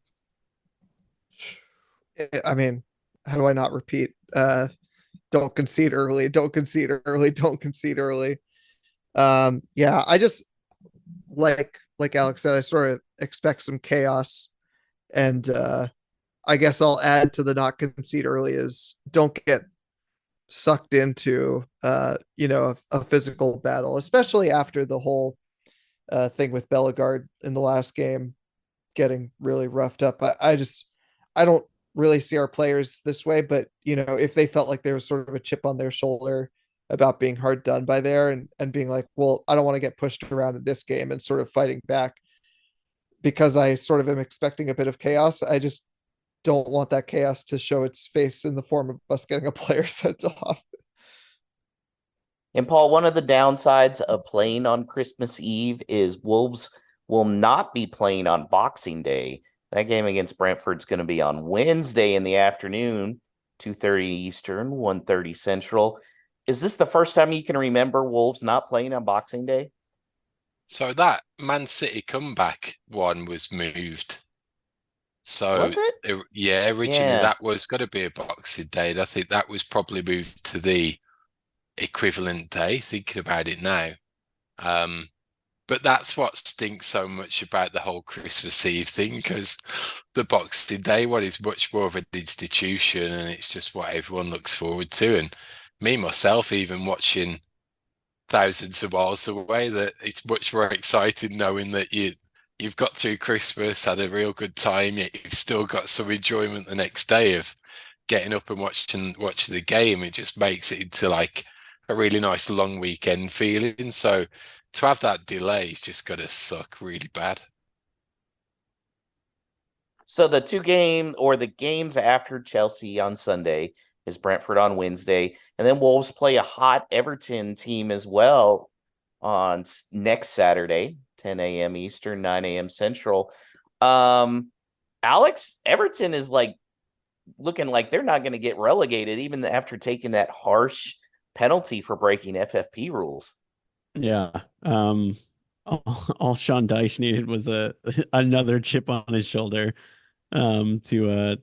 I mean, how do I not repeat? Don't concede early. Don't concede early. Don't concede early. Yeah, I just like Alex said, I sort of expect some chaos, and I guess I'll add to the not concede early is don't get sucked into a physical battle, especially after the whole thing with Bellegarde in the last game getting really roughed up. I don't really see our players this way, but if they felt like there was sort of a chip on their shoulder about being hard done by there and being like, well, I don't want to get pushed around in this game and sort of fighting back because I sort of am expecting a bit of chaos. I just don't want that chaos to show its face in the form of us getting a player sent off. And Paul, one of the downsides of playing on Christmas Eve is Wolves will not be playing on Boxing Day. That game against Brentford's going to be on Wednesday in the afternoon, 2:30 Eastern, 1:30 Central. Is this the first time you can remember Wolves not playing on Boxing Day? So that Man City comeback one was moved. So Was it? yeah, originally Yeah. that was going to be a Boxing Day. I think that was probably moved to the equivalent day, thinking about it now. But that's what stinks so much about the whole Christmas Eve thing, because the Boxing Day one is much more of an institution and it's just what everyone looks forward to. And me, myself, even watching thousands of miles away, that it's much more exciting knowing that you've got through Christmas, had a real good time, yet you've still got some enjoyment the next day of getting up and watching the game. It just makes it into like a really nice long weekend feeling. So to have that delay is just gonna suck really bad. So the the games after Chelsea on Sunday is Brentford on Wednesday, and then Wolves play a hot Everton team as well on next Saturday, 10 a.m. Eastern, 9 a.m. Central. Alex, Everton is like looking like they're not going to get relegated even after taking that harsh penalty for breaking FFP rules. Yeah. All Sean Dyche needed was another chip on his shoulder to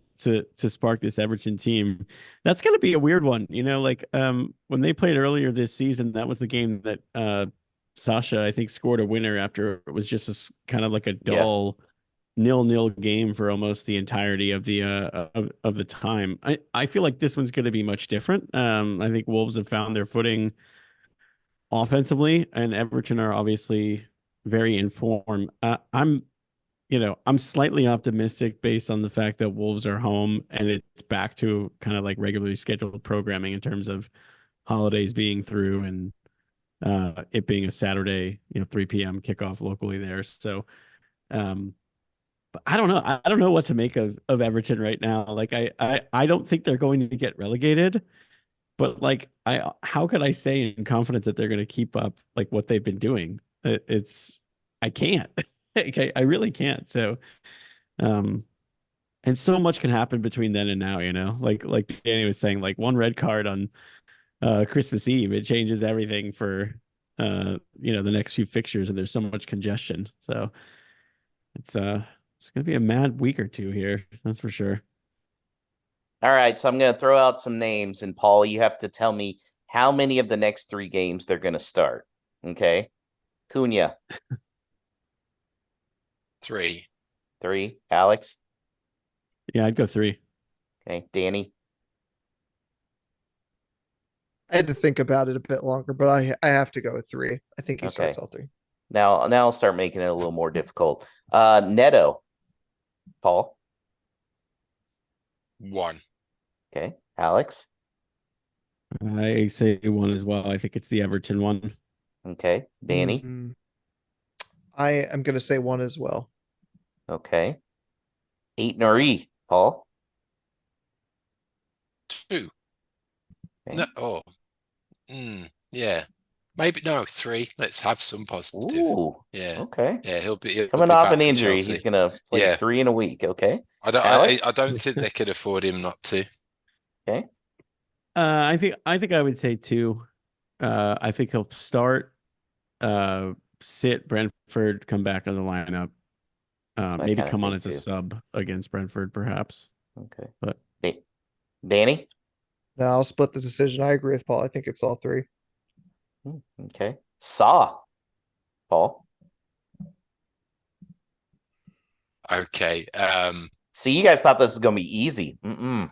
spark this Everton team. That's gonna be a weird one. Like when they played earlier this season, that was the game that Sasha, I think, scored a winner after it was just kind of like a Yeah. dull 0-0 game for almost the entirety of the time. I feel like this one's gonna be much different. I think Wolves have found their footing offensively, and Everton are obviously very informed. I'm slightly optimistic based on the fact that Wolves are home and it's back to kind of like regularly scheduled programming in terms of holidays being through and it being a Saturday, 3 p.m. kickoff locally there. So, but I don't know. I don't know what to make of Everton right now. Like I don't think they're going to get relegated. But like, how could I say in confidence that they're going to keep up like what they've been doing? I can't. I really can't. So, um, and so much can happen between then and now. Like Danny was saying, like one red card on Christmas Eve, it changes everything for the next few fixtures, and there's so much congestion. So it's gonna be a mad week or two here. That's for sure. All right, so I'm going to throw out some names, and Paul, you have to tell me how many of the next three games they're going to start. Okay, Cunha, 3. 3. Alex, Yeah, I'd go 3. okay. Danny, I had to think about it a bit longer, but I have to go with 3. I think he okay. starts all 3. Now I'll start making it a little more difficult. Neto, Paul, 1. okay. Alex, I say 1 as well. I think it's the Everton one. okay. Danny, I am going to say 1 as well. okay. 8 Nori, Paul, 2. okay. No, yeah. Maybe no, 3. Let's have some positive. Ooh. Yeah. Okay. Yeah, he'll Coming be off back an for injury, he's Chelsea. gonna play Yeah. 3 in a week. Okay. I Alex? don't think they could afford him not to. Okay. I think I would say 2. I think he'll start, sit Brentford, come back on the lineup. So I Maybe kind of come on think as a too. sub against Brentford, perhaps. Okay. But Danny? No, I'll split the decision. I agree with Paul. I think it's all 3. Okay. Saw. Paul. Okay. See, you guys thought this was gonna be easy. Mm-mm.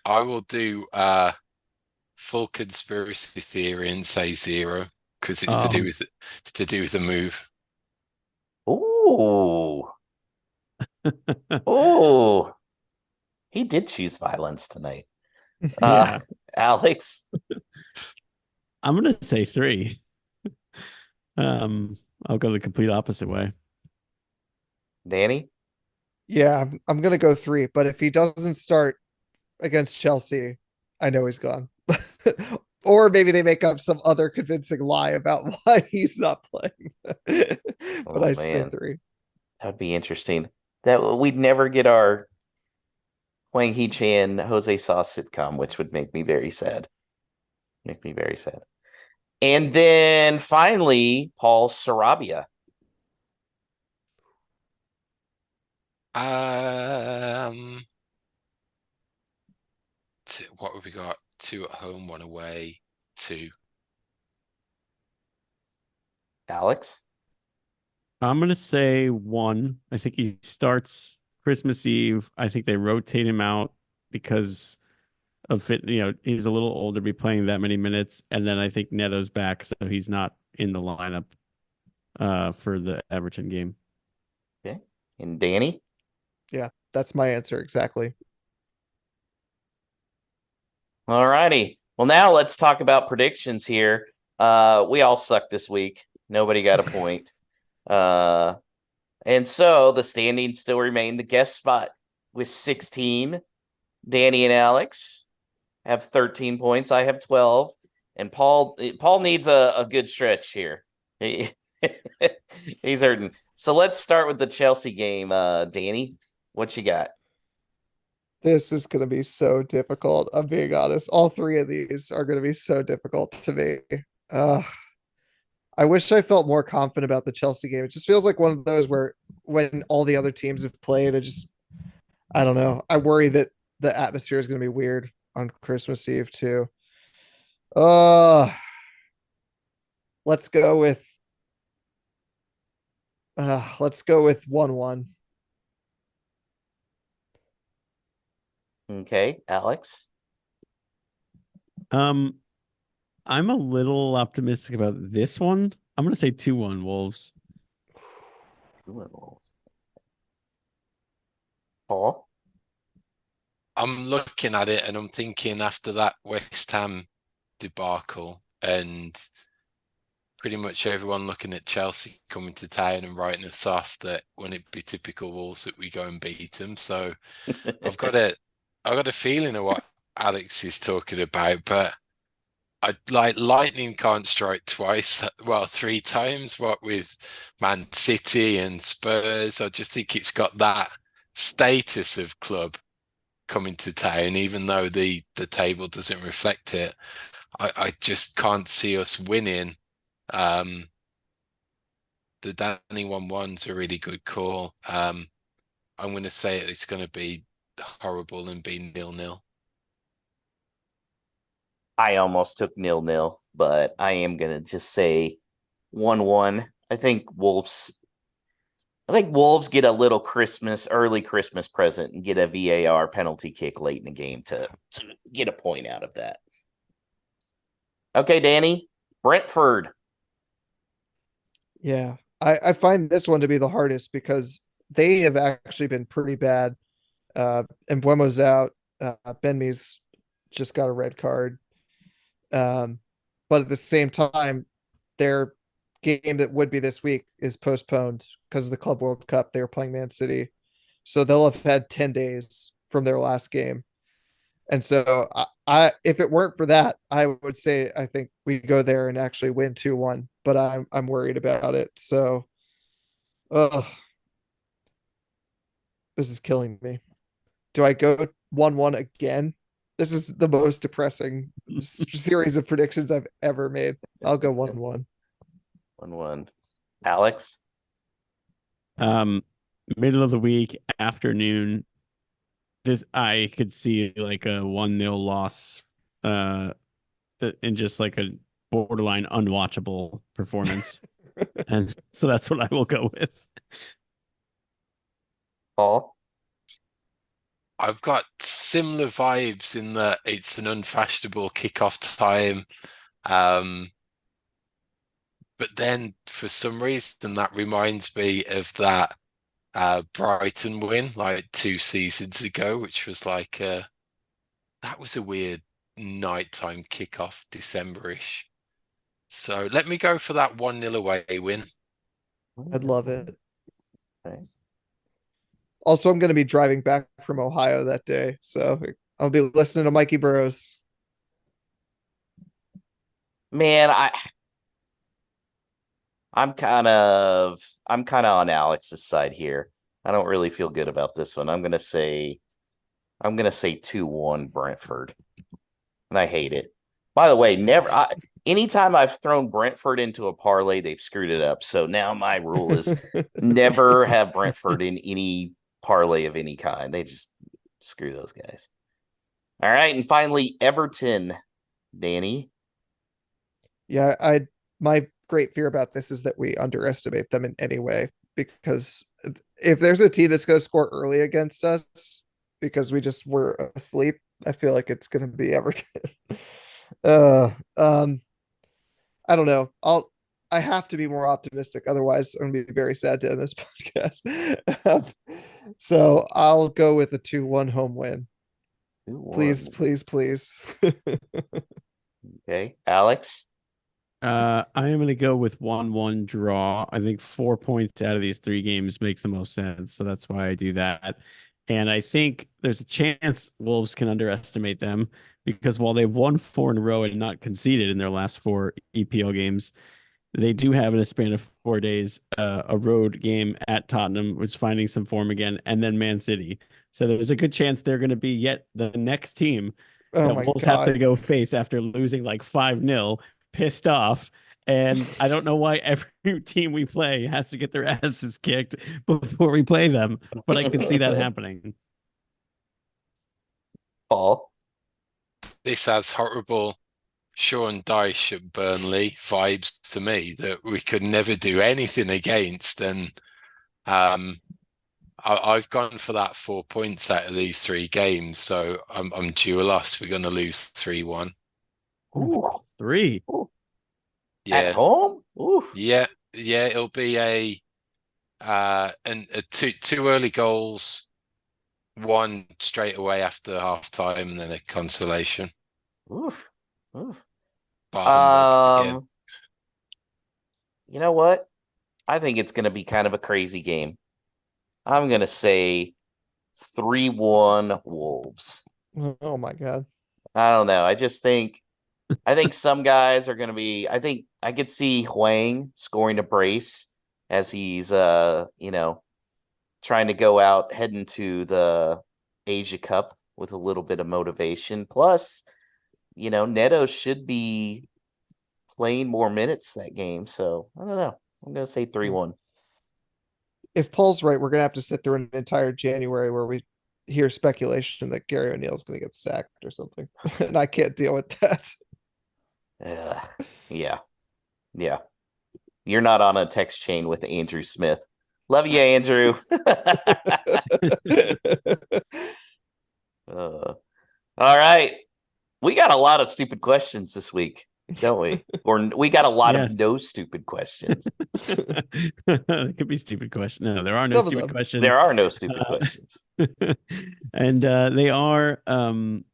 I will do full conspiracy theory and say 0 because it's um, to do with the move. Ooh. Ooh. He did choose violence tonight. yeah, Alex. I'm gonna say 3. Um, I'll go the complete opposite way. Danny. Yeah, I'm gonna go 3. But if he doesn't start against Chelsea, I know he's gone. Or maybe they make up some other convincing lie about why he's not playing. But Oh I say man, 3. that'd be interesting. That we'd never get our Wang Hee Chan Jose Sauce sitcom, which would make me very sad. Make me very sad. And then finally, Paul Sarabia. What have we got? 2 at home, 1 away, 2. Alex. I'm gonna say 1. I think he starts Christmas Eve. I think they rotate him out because of it. He's a little older to be playing that many minutes, and then I think Neto's back, so he's not in the lineup for the Everton game. Okay. And Danny. Yeah, that's my answer exactly. All righty. Well, now let's talk about predictions here. We all sucked this week. Nobody got a point. And so the standings still remain the guest spot with 16. Danny and Alex have 13 points. I have 12. And Paul needs a good stretch here. He's hurting. So let's start with the Chelsea game. Danny, what you got? This is going to be so difficult. I'm being honest. All 3 of these are going to be so difficult to me. Uh, I wish I felt more confident about the Chelsea game. It just feels like one of those where when all the other teams have played, I don't know. I worry that the atmosphere is going to be weird on Christmas Eve too. Uh, let's go with let's go with 1-1. Okay, Alex. I'm a little optimistic about this one. I'm gonna say 2-1 Wolves. Paul. I'm looking at it and I'm thinking after that West Ham debacle and pretty much everyone looking at Chelsea coming to town and writing us off that when it be typical Wolves that we go and beat them. So I've got a feeling of what Alex is talking about, but I like lightning can't strike twice. Well, 3 times. What with Man City and Spurs, I just think it's got that status of club coming to town, even though the table doesn't reflect it. I just can't see us winning. The Danny 1-1's a really good call. I'm going to say it's going to be horrible and be 0-0. I almost took 0-0, but I am gonna just say 1-1. I think Wolves get a little early Christmas present and get a VAR penalty kick late in the game to get a point out of that. Okay, Danny. Brentford. Yeah, I find this one to be the hardest because they have actually been pretty bad. And Buemo's out. Ben Mee's just got a red card. But at the same time, their game that would be this week is postponed because of the Club World Cup. They were playing Man City. So they'll have had 10 days from their last game. And so if it weren't for that, I would say I think we go there and actually win 2-1, but I'm worried about it. So ugh, this is killing me. Do I go 1-1 again? This is the most depressing series of predictions I've ever made. I'll go 1-1. 1-1. Alex? Um, Middle of the week, afternoon. This I could see like a 1-0 loss, and just like a borderline unwatchable performance. And so that's what I will go with. Paul? I've got similar vibes in that it's an unfashionable kickoff time. But then for some reason that reminds me of that Brighton win like 2 seasons ago, which was like that was a weird nighttime kickoff, Decemberish. So let me go for that 1-0 away win. I'd love it. Okay. Also, I'm going to be driving back from Ohio that day, so I'll be listening to Mikey Burrows. Man, I'm kind of on Alex's side here. I don't really feel good about this one. I'm gonna say 2-1 Brentford. And I hate it. By the way, anytime I've thrown Brentford into a parlay, they've screwed it up. So now my rule is never have Brentford in any parlay of any kind. They just screw those guys. All right, and finally Everton, Danny. Yeah, my great fear about this is that we underestimate them in any way, because if there's a team that's going to score early against us because we just were asleep, I feel like it's going to be Everton. uh, um, I don't know. I have to be more optimistic, otherwise I'm going to be very sad to end this podcast. So I'll go with a 2-1 home win. 2-1. Please, please, please. Okay, Alex. I am going to go with 1-1 draw. I think 4 points out of these 3 games makes the most sense. So that's why I do that. And I think there's a chance Wolves can underestimate them, because while they've won 4 in a row and not conceded in their last 4 EPL games, they do have in a span of 4 days a road game at Tottenham, was finding some form again, and then Man City. So there's a good chance they're going to be yet the next team Oh that my Wolves have to God. go face after losing like 5-0, pissed off. And I don't know why every team we play has to get their asses kicked before we play them, but I can see that happening. Paul. This has horrible Sean Dyche at Burnley vibes to me that we could never do anything against. And I've gone for that 4 points out of these 3 games. So I'm due a loss. We're going to lose 3-1. Ooh. 3. Ooh. At Yeah. home? Oof. Yeah. Yeah. It'll be a two early goals, one straight away after half time, and then a consolation. Oof. Oof. Again. You know what? I think it's going to be kind of a crazy game. I'm going to say 3-1 Wolves. Oh my God. I don't know. I think some guys are going to be, I could see Huang scoring a brace as he's trying to go out heading to the Asia Cup with a little bit of motivation. Plus, Neto should be playing more minutes that game. So I don't know. I'm going to say 3-1. If Paul's right, we're going to have to sit through an entire January where we hear speculation that Gary O'Neill's going to get sacked or something. And I can't deal with that. Yeah. Yeah. You're not on a text chain with Andrew Smith. Love you, Andrew. All right. We got a lot of stupid questions this week, don't we? Or we got a lot of Yes. no stupid questions. It could be stupid questions. No, there are no Some of stupid them. questions. There are no stupid questions. And they are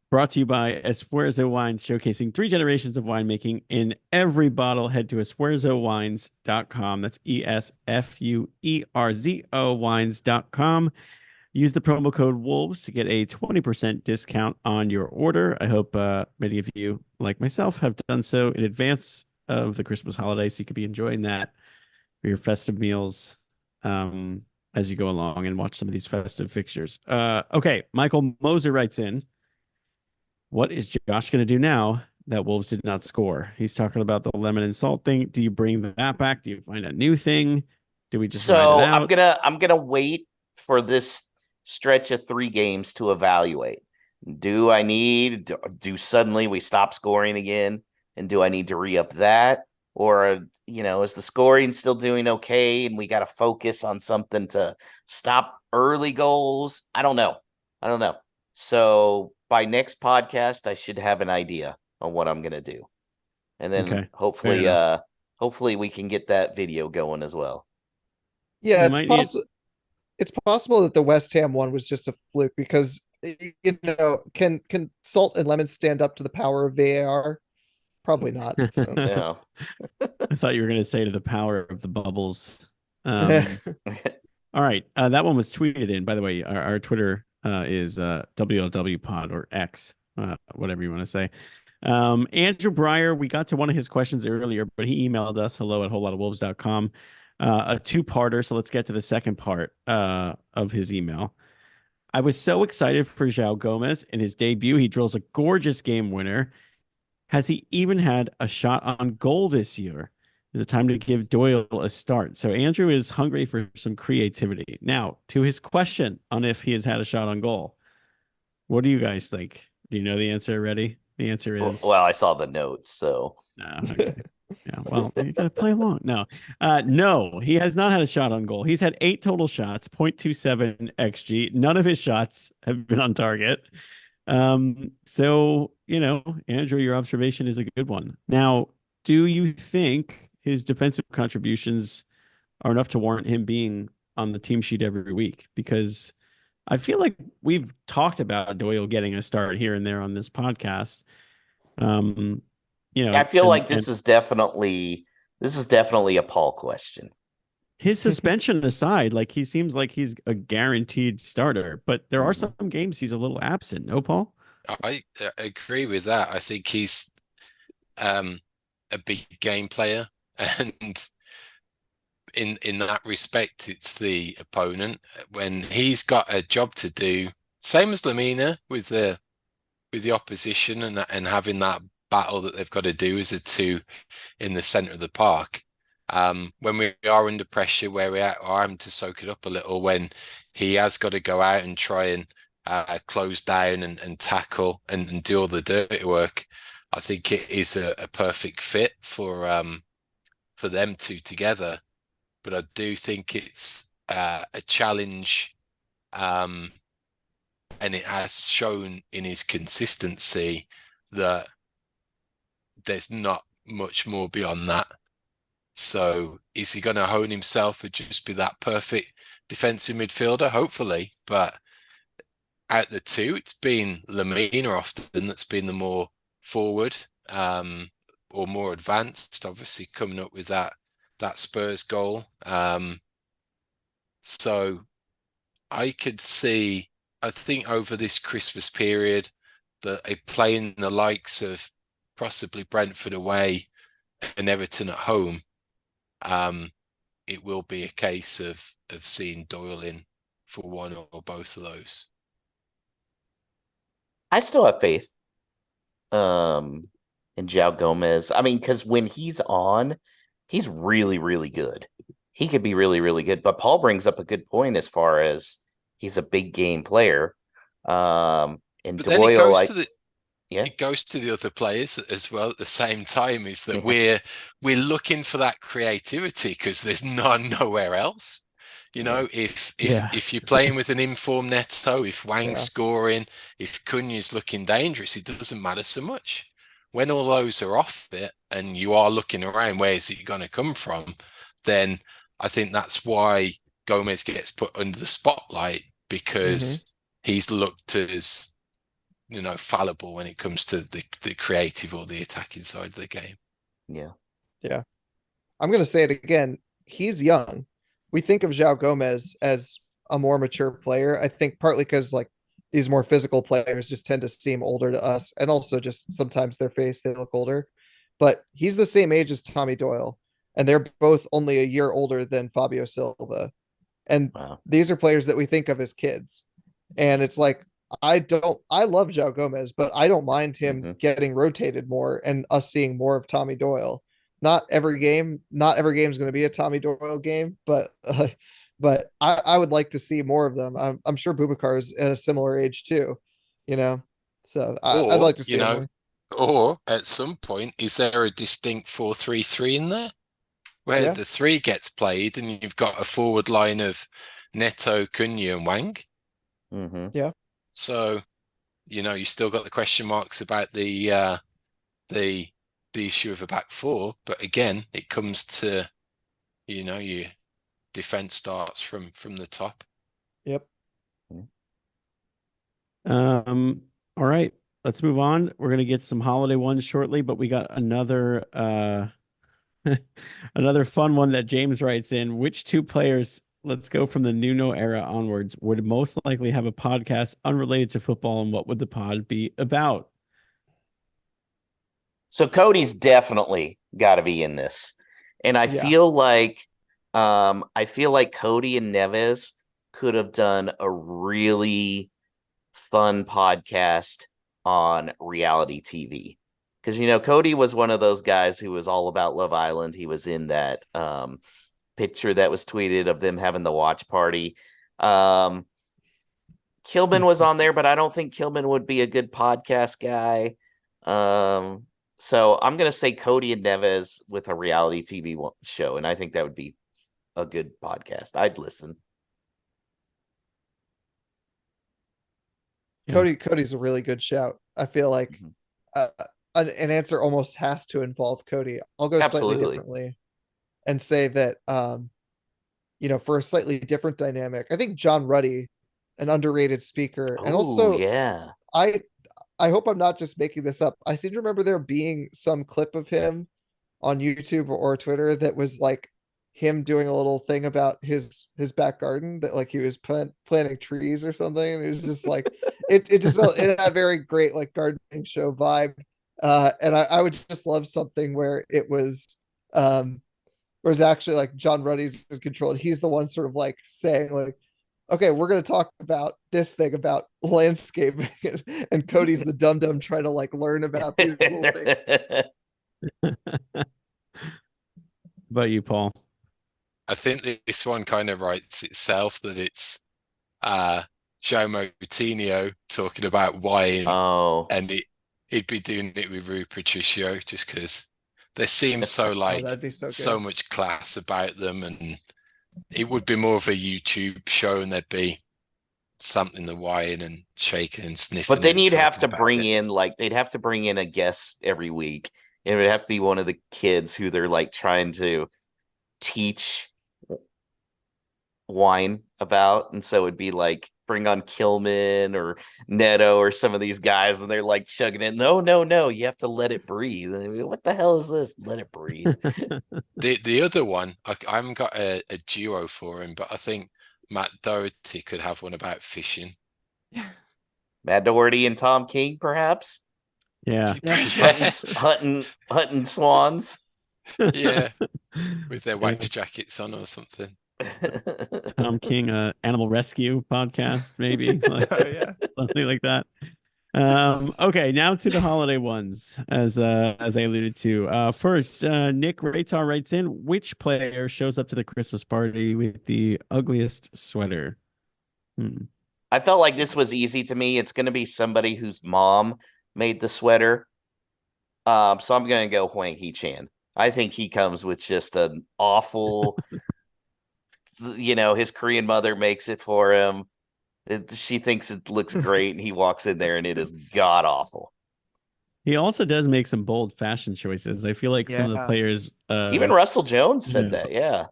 brought to you by Esfuerzo Wines, showcasing 3 generations of winemaking in every bottle. Head to esfuerzowines.com. That's ESFUERZO wines.com. Use the promo code Wolves to get a 20% discount on your order. I hope many of you, like myself, have done so in advance of the Christmas holiday, so you could be enjoying that for your festive meals as you go along and watch some of these festive fixtures. Okay, Michael Moser writes in, what is Josh going to do now that Wolves did not score? He's talking about the lemon and salt thing. Do you bring that back? Do you find a new thing? Do we just ride it So out? I'm gonna wait for this stretch of 3 games to evaluate. Do I need do suddenly we stop scoring again? And do I need to re-up that? Or is the scoring still doing okay and we got to focus on something to stop early goals? I don't know. So by next podcast, I should have an idea on what I'm gonna do. And then Okay, fair hopefully enough. hopefully we can get that video going as well. Yeah, You it's might need. possible. It's possible that the West Ham one was just a fluke because can salt and lemon stand up to the power of VAR? Probably not. So Yeah. I thought you were going to say to the power of the bubbles. All right. That one was tweeted in, by the way. Our Twitter is WLW Pod or X, whatever you want to say. Andrew Breyer, we got to one of his questions earlier, but he emailed us hello at wholelotofwolves.com. A two-parter. So let's get to the second part of his email. I was so excited for João Gomez in his debut. He drills a gorgeous game winner. Has he even had a shot on goal this year? Is it time to give Doyle a start? So Andrew is hungry for some creativity. Now, to his question on if he has had a shot on goal, what do you guys think? Do you know the answer already? The answer is Well, I saw the notes, so okay. Yeah, well, you got to play along. No, he has not had a shot on goal. He's had 8 total shots, 0.27 xG. None of his shots have been on target. So, Andrew, your observation is a good one. Now, do you think his defensive contributions are enough to warrant him being on the team sheet every week? Because I feel like we've talked about Doyle getting a start here and there on this podcast. I feel like And this is definitely a Paul question. his suspension aside, like he seems like he's a guaranteed starter, but there are some games he's a little absent. No, Paul? I agree with that. I think he's a big game player, and in that respect, it's the opponent when he's got a job to do. Same as Lamina with the opposition and having that battle that they've got to do as a two in the center of the park. When we are under pressure, where we are having to soak it up a little, when he has got to go out and try and close down and tackle and do all the dirty work, I think it is a perfect fit for them two together. But I do think it's a challenge, and it has shown in his consistency that there's not much more beyond that. So is he going to hone himself and just be that perfect defensive midfielder? Hopefully, but out the two, it's been Lamina often that's been the more forward or more advanced, obviously coming up with that Spurs goal. So I could see, I think over this Christmas period, that a playing the likes of possibly Brentford away and Everton at home, it will be a case of seeing Doyle in for one or both of those. I still have faith in João Gomez. I mean, because when he's on, he's really, really good. He could be really, really good. But Paul brings up a good point as far as he's a big game player. And But Doyle, then it goes to yeah, it goes to the other players as well at the same time, is that we're looking for that creativity because there's nowhere else. If you're playing with an informed Neto, if Wang's scoring, if Cunha's looking dangerous, it doesn't matter so much. When all those are off it and you are looking around, where's it going to come from? Then I think that's why Gomez gets put under the spotlight, because he's looked as fallible when it comes to the creative or the attacking side of the game. I'm going to say it again. He's young. We think of João Gomez as a more mature player. I think partly because like these more physical players just tend to seem older to us, and also just sometimes their face they look older. But he's the same age as Tommy Doyle, and they're both only a year older than Fabio Silva. And Wow. these are players that we think of as kids. And it's like I love João Gomez, but I don't mind him Mhm. getting rotated more and us seeing more of Tommy Doyle. Not every game is going to be a Tommy Doyle game, but I would like to see more of them. I'm sure Bubakar is at a similar age too, you know. So I'd Or, like to see it more. or at some point, is there a distinct 4-3-3 in there where Yeah, the three gets played and you've got a forward line of Neto, Cunha, and Wang? Mhm. yeah. So, you still got the question marks about the the issue of a back four, but again, it comes to your defense starts from the top. Yep. All right, let's move on. We're gonna get some holiday ones shortly, but we got another another fun one that James writes in. Which two players, let's go from the Nuno era onwards, would most likely have a podcast unrelated to football, and what would the pod be about? So Cody's definitely got to be in this. And Yeah. I feel like Cody and Neves could have done a really fun podcast on reality TV. Because Cody was one of those guys who was all about Love Island. He was in that picture that was tweeted of them having the watch party. Kilman was on there, but I don't think Kilman would be a good podcast guy. So I'm gonna say Cody and Neves with a reality TV show, and I think that would be a good podcast. I'd listen. Yeah. Cody's a really good shout. I feel like Mhm. uh, an answer almost has to involve Cody. I'll go slightly Absolutely. differently and say that for a slightly different dynamic, I think John Ruddy, an underrated speaker, and Oh also yeah. I I hope I'm not just making this up. I seem to remember there being some clip of him on YouTube or Twitter that was like him doing a little thing about his back garden, that like he was planting trees or something. And it was just like it just felt it had a very great like gardening show vibe. And I would just love something where it was actually like John Ruddy's in control and he's the one sort of like saying like, okay, we're going to talk about this thing about landscaping, and Cody's the dum dum trying to like learn about these little things. About you, Paul? I think this one kind of writes itself that it's Joe Moutinho talking about wine, Oh. and he'd be doing it with Rui Patricio just because there seems so Oh, that'd be so so good. much class about them, and it would be more of a YouTube show, and there'd be something the wine and shaking and sniffing But then and you'd have talking to about bring it. in they'd have to bring in a guest every week. It would have to be one of the kids who they're like trying to teach wine about. And so it'd be like bring on Kilman or Neto or some of these guys, and they're like chugging it. No, no, no, you have to let it breathe. I mean, what the hell is this? Let it breathe. The other one, I haven't got a duo for him, but I think Matt Doherty could have one about fishing. Matt Doherty and Tom King, perhaps. Yeah. Yeah. Hunting swans. Yeah, with their Yeah. wax jackets on or something. Tom King, animal rescue podcast, maybe like Oh yeah. something like that. Okay, now to the holiday ones, as I alluded to. First, Nick Raytar writes in, which player shows up to the Christmas party with the ugliest sweater? I felt like this was easy to me. It's going to be somebody whose mom made the sweater. So I'm going to go Huang He-chan. I think he comes with just an awful, his Korean mother makes it for him. She thinks it looks great, and he walks in there, and it is god awful. He also does make some bold fashion choices. I feel like some of the Yeah. players, Even Russell Jones said yeah. that. Yeah.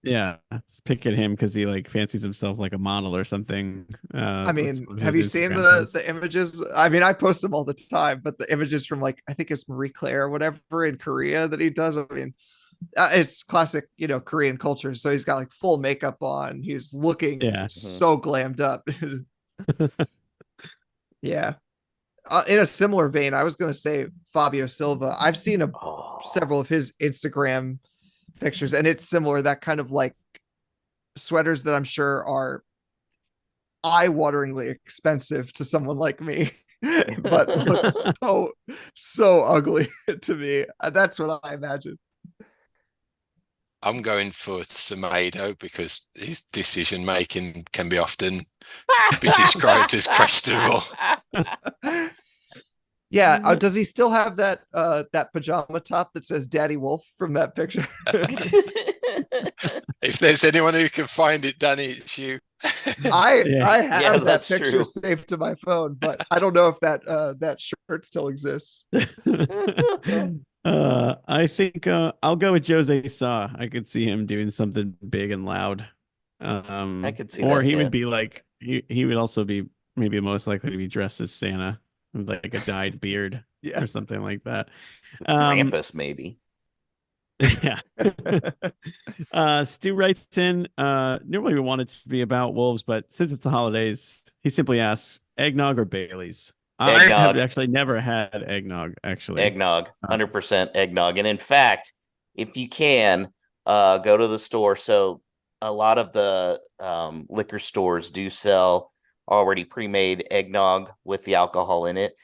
Yeah, just pick at him because he like fancies himself like a model or something. I With mean, some of have his you seen Instagram the posts. the images? I mean, I post them all the time, but the images from like I think it's Marie Claire or whatever in Korea that he does. I mean, It's classic, Korean culture. So he's got like full makeup on. He's looking Yeah. so glammed up. Yeah. In a similar vein, I was going to say Fabio Silva. I've seen Oh, several of his Instagram pictures, and it's similar. That kind of like sweaters that I'm sure are eye-wateringly expensive to someone like me, but looks so ugly to me. That's what I imagine. I'm going for Semedo because his decision making can be often be described as questionable. Yeah, does he still have that pajama top that says Daddy Wolf from that picture? If there's anyone who can find it, Danny, it's you. I Yeah. I Yeah, have that that's picture true. saved to my phone, but I don't know if that shirt still exists. I think I'll go with Jose Sa. I could see him doing something big and loud. I could see Or that. he Yeah. would be like he would also be maybe most likely to be dressed as Santa with like a dyed beard Yeah. or something like that. Krampus, maybe. Yeah. Stu writes in, normally we want it to be about wolves, but since it's the holidays, he simply asks eggnog or Bailey's. I have Eggnog. actually never had eggnog, actually. Eggnog. 100% eggnog. And in fact, if you can, go to the store. So a lot of the liquor stores do sell already pre-made eggnog with the alcohol in it.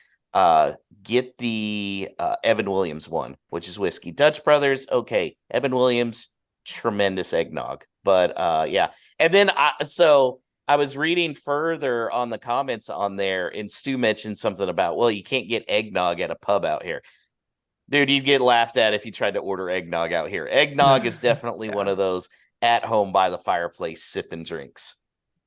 Get the Evan Williams one, which is whiskey. Dutch Brothers, okay. Evan Williams, tremendous eggnog. But yeah. And then I was reading further on the comments on there, and Stu mentioned something about, well, you can't get eggnog at a pub out here. Dude, you'd get laughed at if you tried to order eggnog out here. Eggnog is definitely one Yeah. of those at home by the fireplace sipping drinks.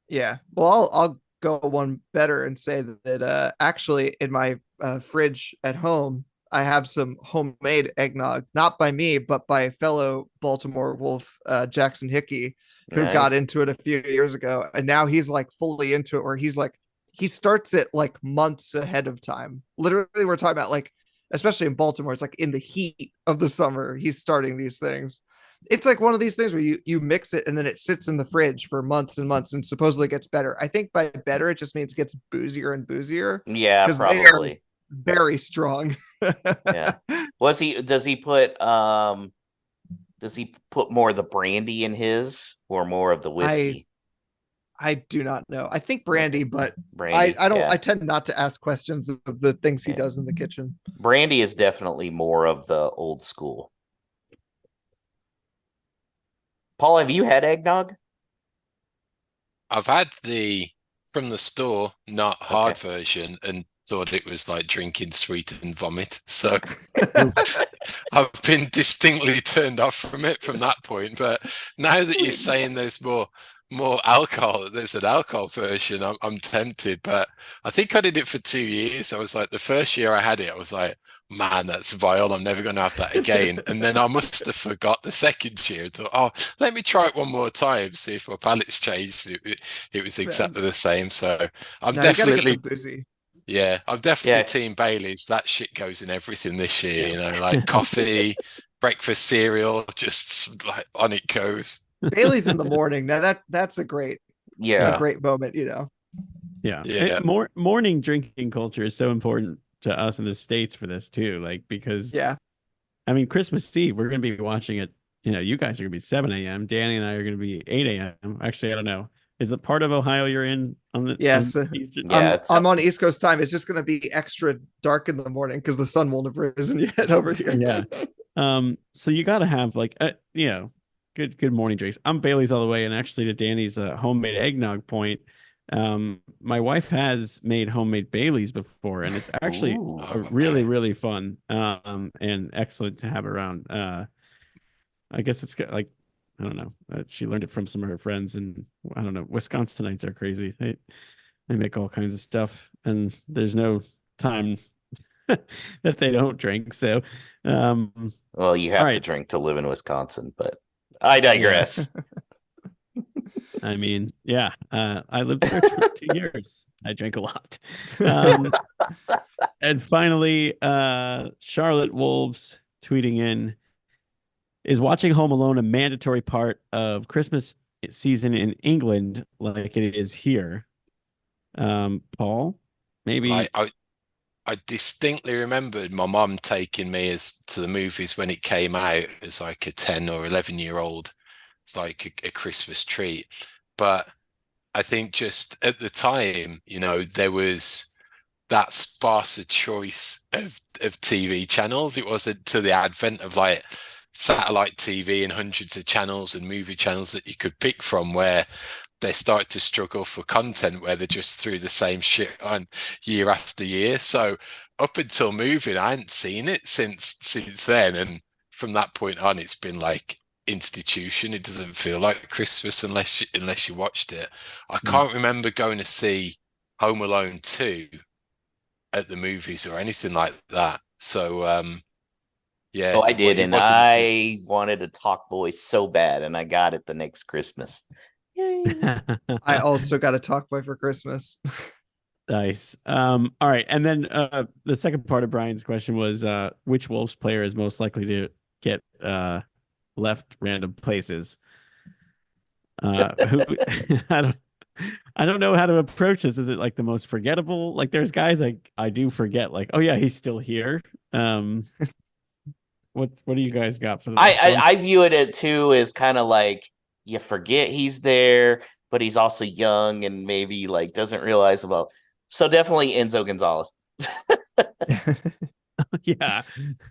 Yeah. Well, I'll go one better and say that actually in my fridge at home, I have some homemade eggnog, not by me, but by a fellow Baltimore Wolf, Jackson Hickey, who got Nice. into it a few years ago. And now he's like fully into it, where he's like, he starts it like months ahead of time. Literally, we're talking about like, especially in Baltimore, it's like in the heat of the summer, he's starting these things. It's like one of these things where you mix it and then it sits in the fridge for months and months and supposedly gets better. I think by better it just means it gets boozier and boozier Yeah, because they are probably. very strong. Yeah. Does he put more of the brandy in his or more of the I whiskey? I do not know. I think brandy, but Brandy. I don't Yeah. I tend not to ask questions of the things he Yeah. does in the kitchen. Brandy is definitely more of the old school. Paul, have you had eggnog? I've had the from the store, not hard Okay. version, and thought it was like drinking sweetened vomit. So I've been distinctly turned off from it from that point. But now that you're saying there's more alcohol, there's an alcohol version, I'm tempted. But I think I did it for 2 years. I was like, the first year I had it, I was like, man, that's vile. I'm never going to have that again. And then I must have forgot the second year and thought, oh, let me try it one more time, see if my palate's changed. It was exactly the same. So I'm No, you got to get the definitely, boozy. yeah, I'm definitely Yeah. Team Bailey's. That shit goes in everything this year, Yeah. like coffee, breakfast cereal, just like on it goes. Bailey's in the morning. Now that's a Yeah. great moment, Yeah. Yeah. Morning drinking culture is so important to us in the States for this too. Like, because Yeah. I mean, Christmas Eve, we're going to be watching it. You guys are going to be 7 a.m. Danny and I are going to be 8 a.m. Actually, I don't know. Is the part of Ohio you're in on the Yes. Eastern? Yeah, I'm on East Coast time. It's just going to be extra dark in the morning because the sun won't have risen yet over here. Yeah. So you got to have like, good morning drinks. I'm Bailey's all the way. And actually, to Danny's homemade eggnog point, my wife has made homemade Baileys before, and it's actually Ooh. really, really fun and excellent to have around. I guess it's got like, I don't know. She learned it from some of her friends, and I don't know. Wisconsinites are crazy. They make all kinds of stuff, and there's no time that they don't drink. So, Well, you all have to right. drink to live in Wisconsin, but I digress. I mean, yeah, I lived there for 2 years. I drank a lot. And finally, Charlotte Wolves tweeting in, Is watching Home Alone a mandatory part of Christmas season in England like it is here? Paul, maybe. Like I distinctly remembered my mum taking me as to the movies when it came out as like a 10 or 11-year-old. It's like a Christmas treat. But I think just at the time, there was that sparser choice of TV channels. It wasn't to the advent of like satellite TV and hundreds of channels and movie channels that you could pick from, where they start to struggle for content, where they just threw the same shit on year after year. So up until moving, I hadn't seen it since then, and from that point on, it's been like institution. It doesn't feel like Christmas unless you watched it. I can't remember going to see Home Alone 2 at the movies or anything like that. So yeah, Oh, I did, it and wasn't. I wanted a Talk Boy so bad, and I got it the next Christmas. Yay. I also got a Talk Boy for Christmas. Nice. All right. And then the second part of Brian's question was which Wolves player is most likely to get left random places? Who I don't know how to approach this. Is it like the most forgettable? Like there's guys I do forget, like, oh yeah, he's still here. What do you guys got for the I view it too as kind of like you forget he's there, but he's also young and maybe like doesn't realize about. So definitely Enzo Gonzalez, yeah.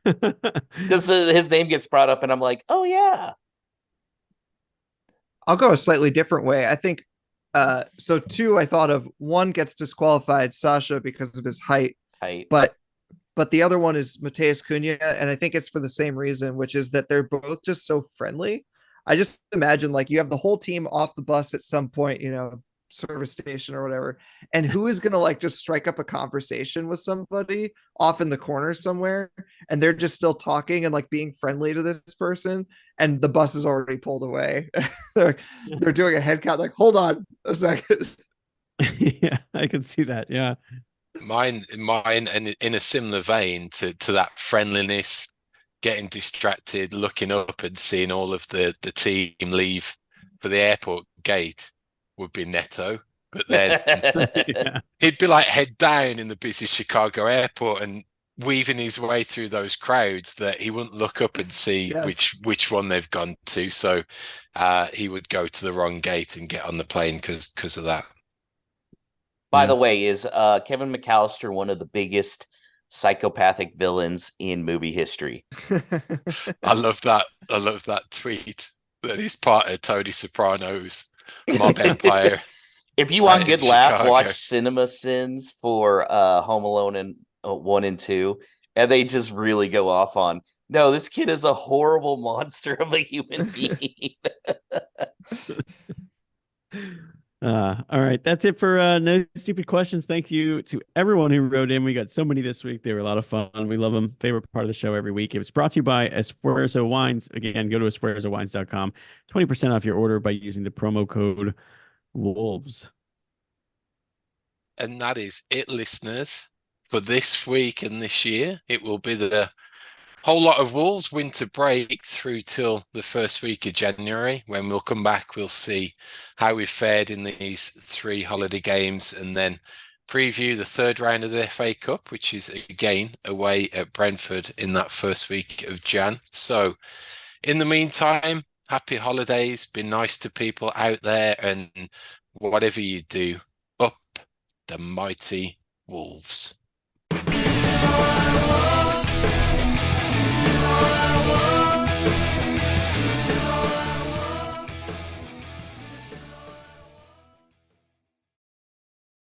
because his name gets brought up, and I'm like, oh yeah. I'll go a slightly different way. I think so two I thought of. One gets disqualified, Sasha, because of his height, but the other one is Mateus Cunha, and I think it's for the same reason, which is that they're both just so friendly. I just imagine like you have the whole team off the bus at some point, service station or whatever, and who is gonna like just strike up a conversation with somebody off in the corner somewhere, and they're just still talking and like being friendly to this person, and the bus is already pulled away. they're doing a head count, like, hold on a second. Yeah, I can see that. Yeah. Mine, and in a similar vein to that friendliness, getting distracted, looking up and seeing all of the team leave for the airport gate would be Neto. But then Yeah. he'd be like head down in the busy Chicago airport and weaving his way through those crowds that he wouldn't look up and see Yes. which one they've gone to. So he would go to the wrong gate and get on the plane because of that. By the way, is Kevin McAllister one of the biggest psychopathic villains in movie history? I love that. I love that tweet that he's part of Tony Soprano's mob empire. If you want in good laugh, Chicago. watch Cinema Sins for Home Alone and 1 and 2, and they just really go off on. No, this kid is a horrible monster of a human being. All right, that's it for No Stupid Questions. Thank you to everyone who wrote in. We got so many this week. They were a lot of fun. We love them. Favorite part of the show every week. It was brought to you by Esfuerzo Wines. Again, go to esfuerzowines.com. 20% off your order by using the promo code Wolves. And that is it, listeners, for this week and this year. It will be the whole lot of Wolves winter break through till the first week of January. When we'll come back, we'll see how we've fared in these 3 holiday games and then preview the third round of the FA Cup, which is again away at Brentford in that first week of Jan. So in the meantime, happy holidays. Be nice to people out there, and whatever you do, up the mighty Wolves.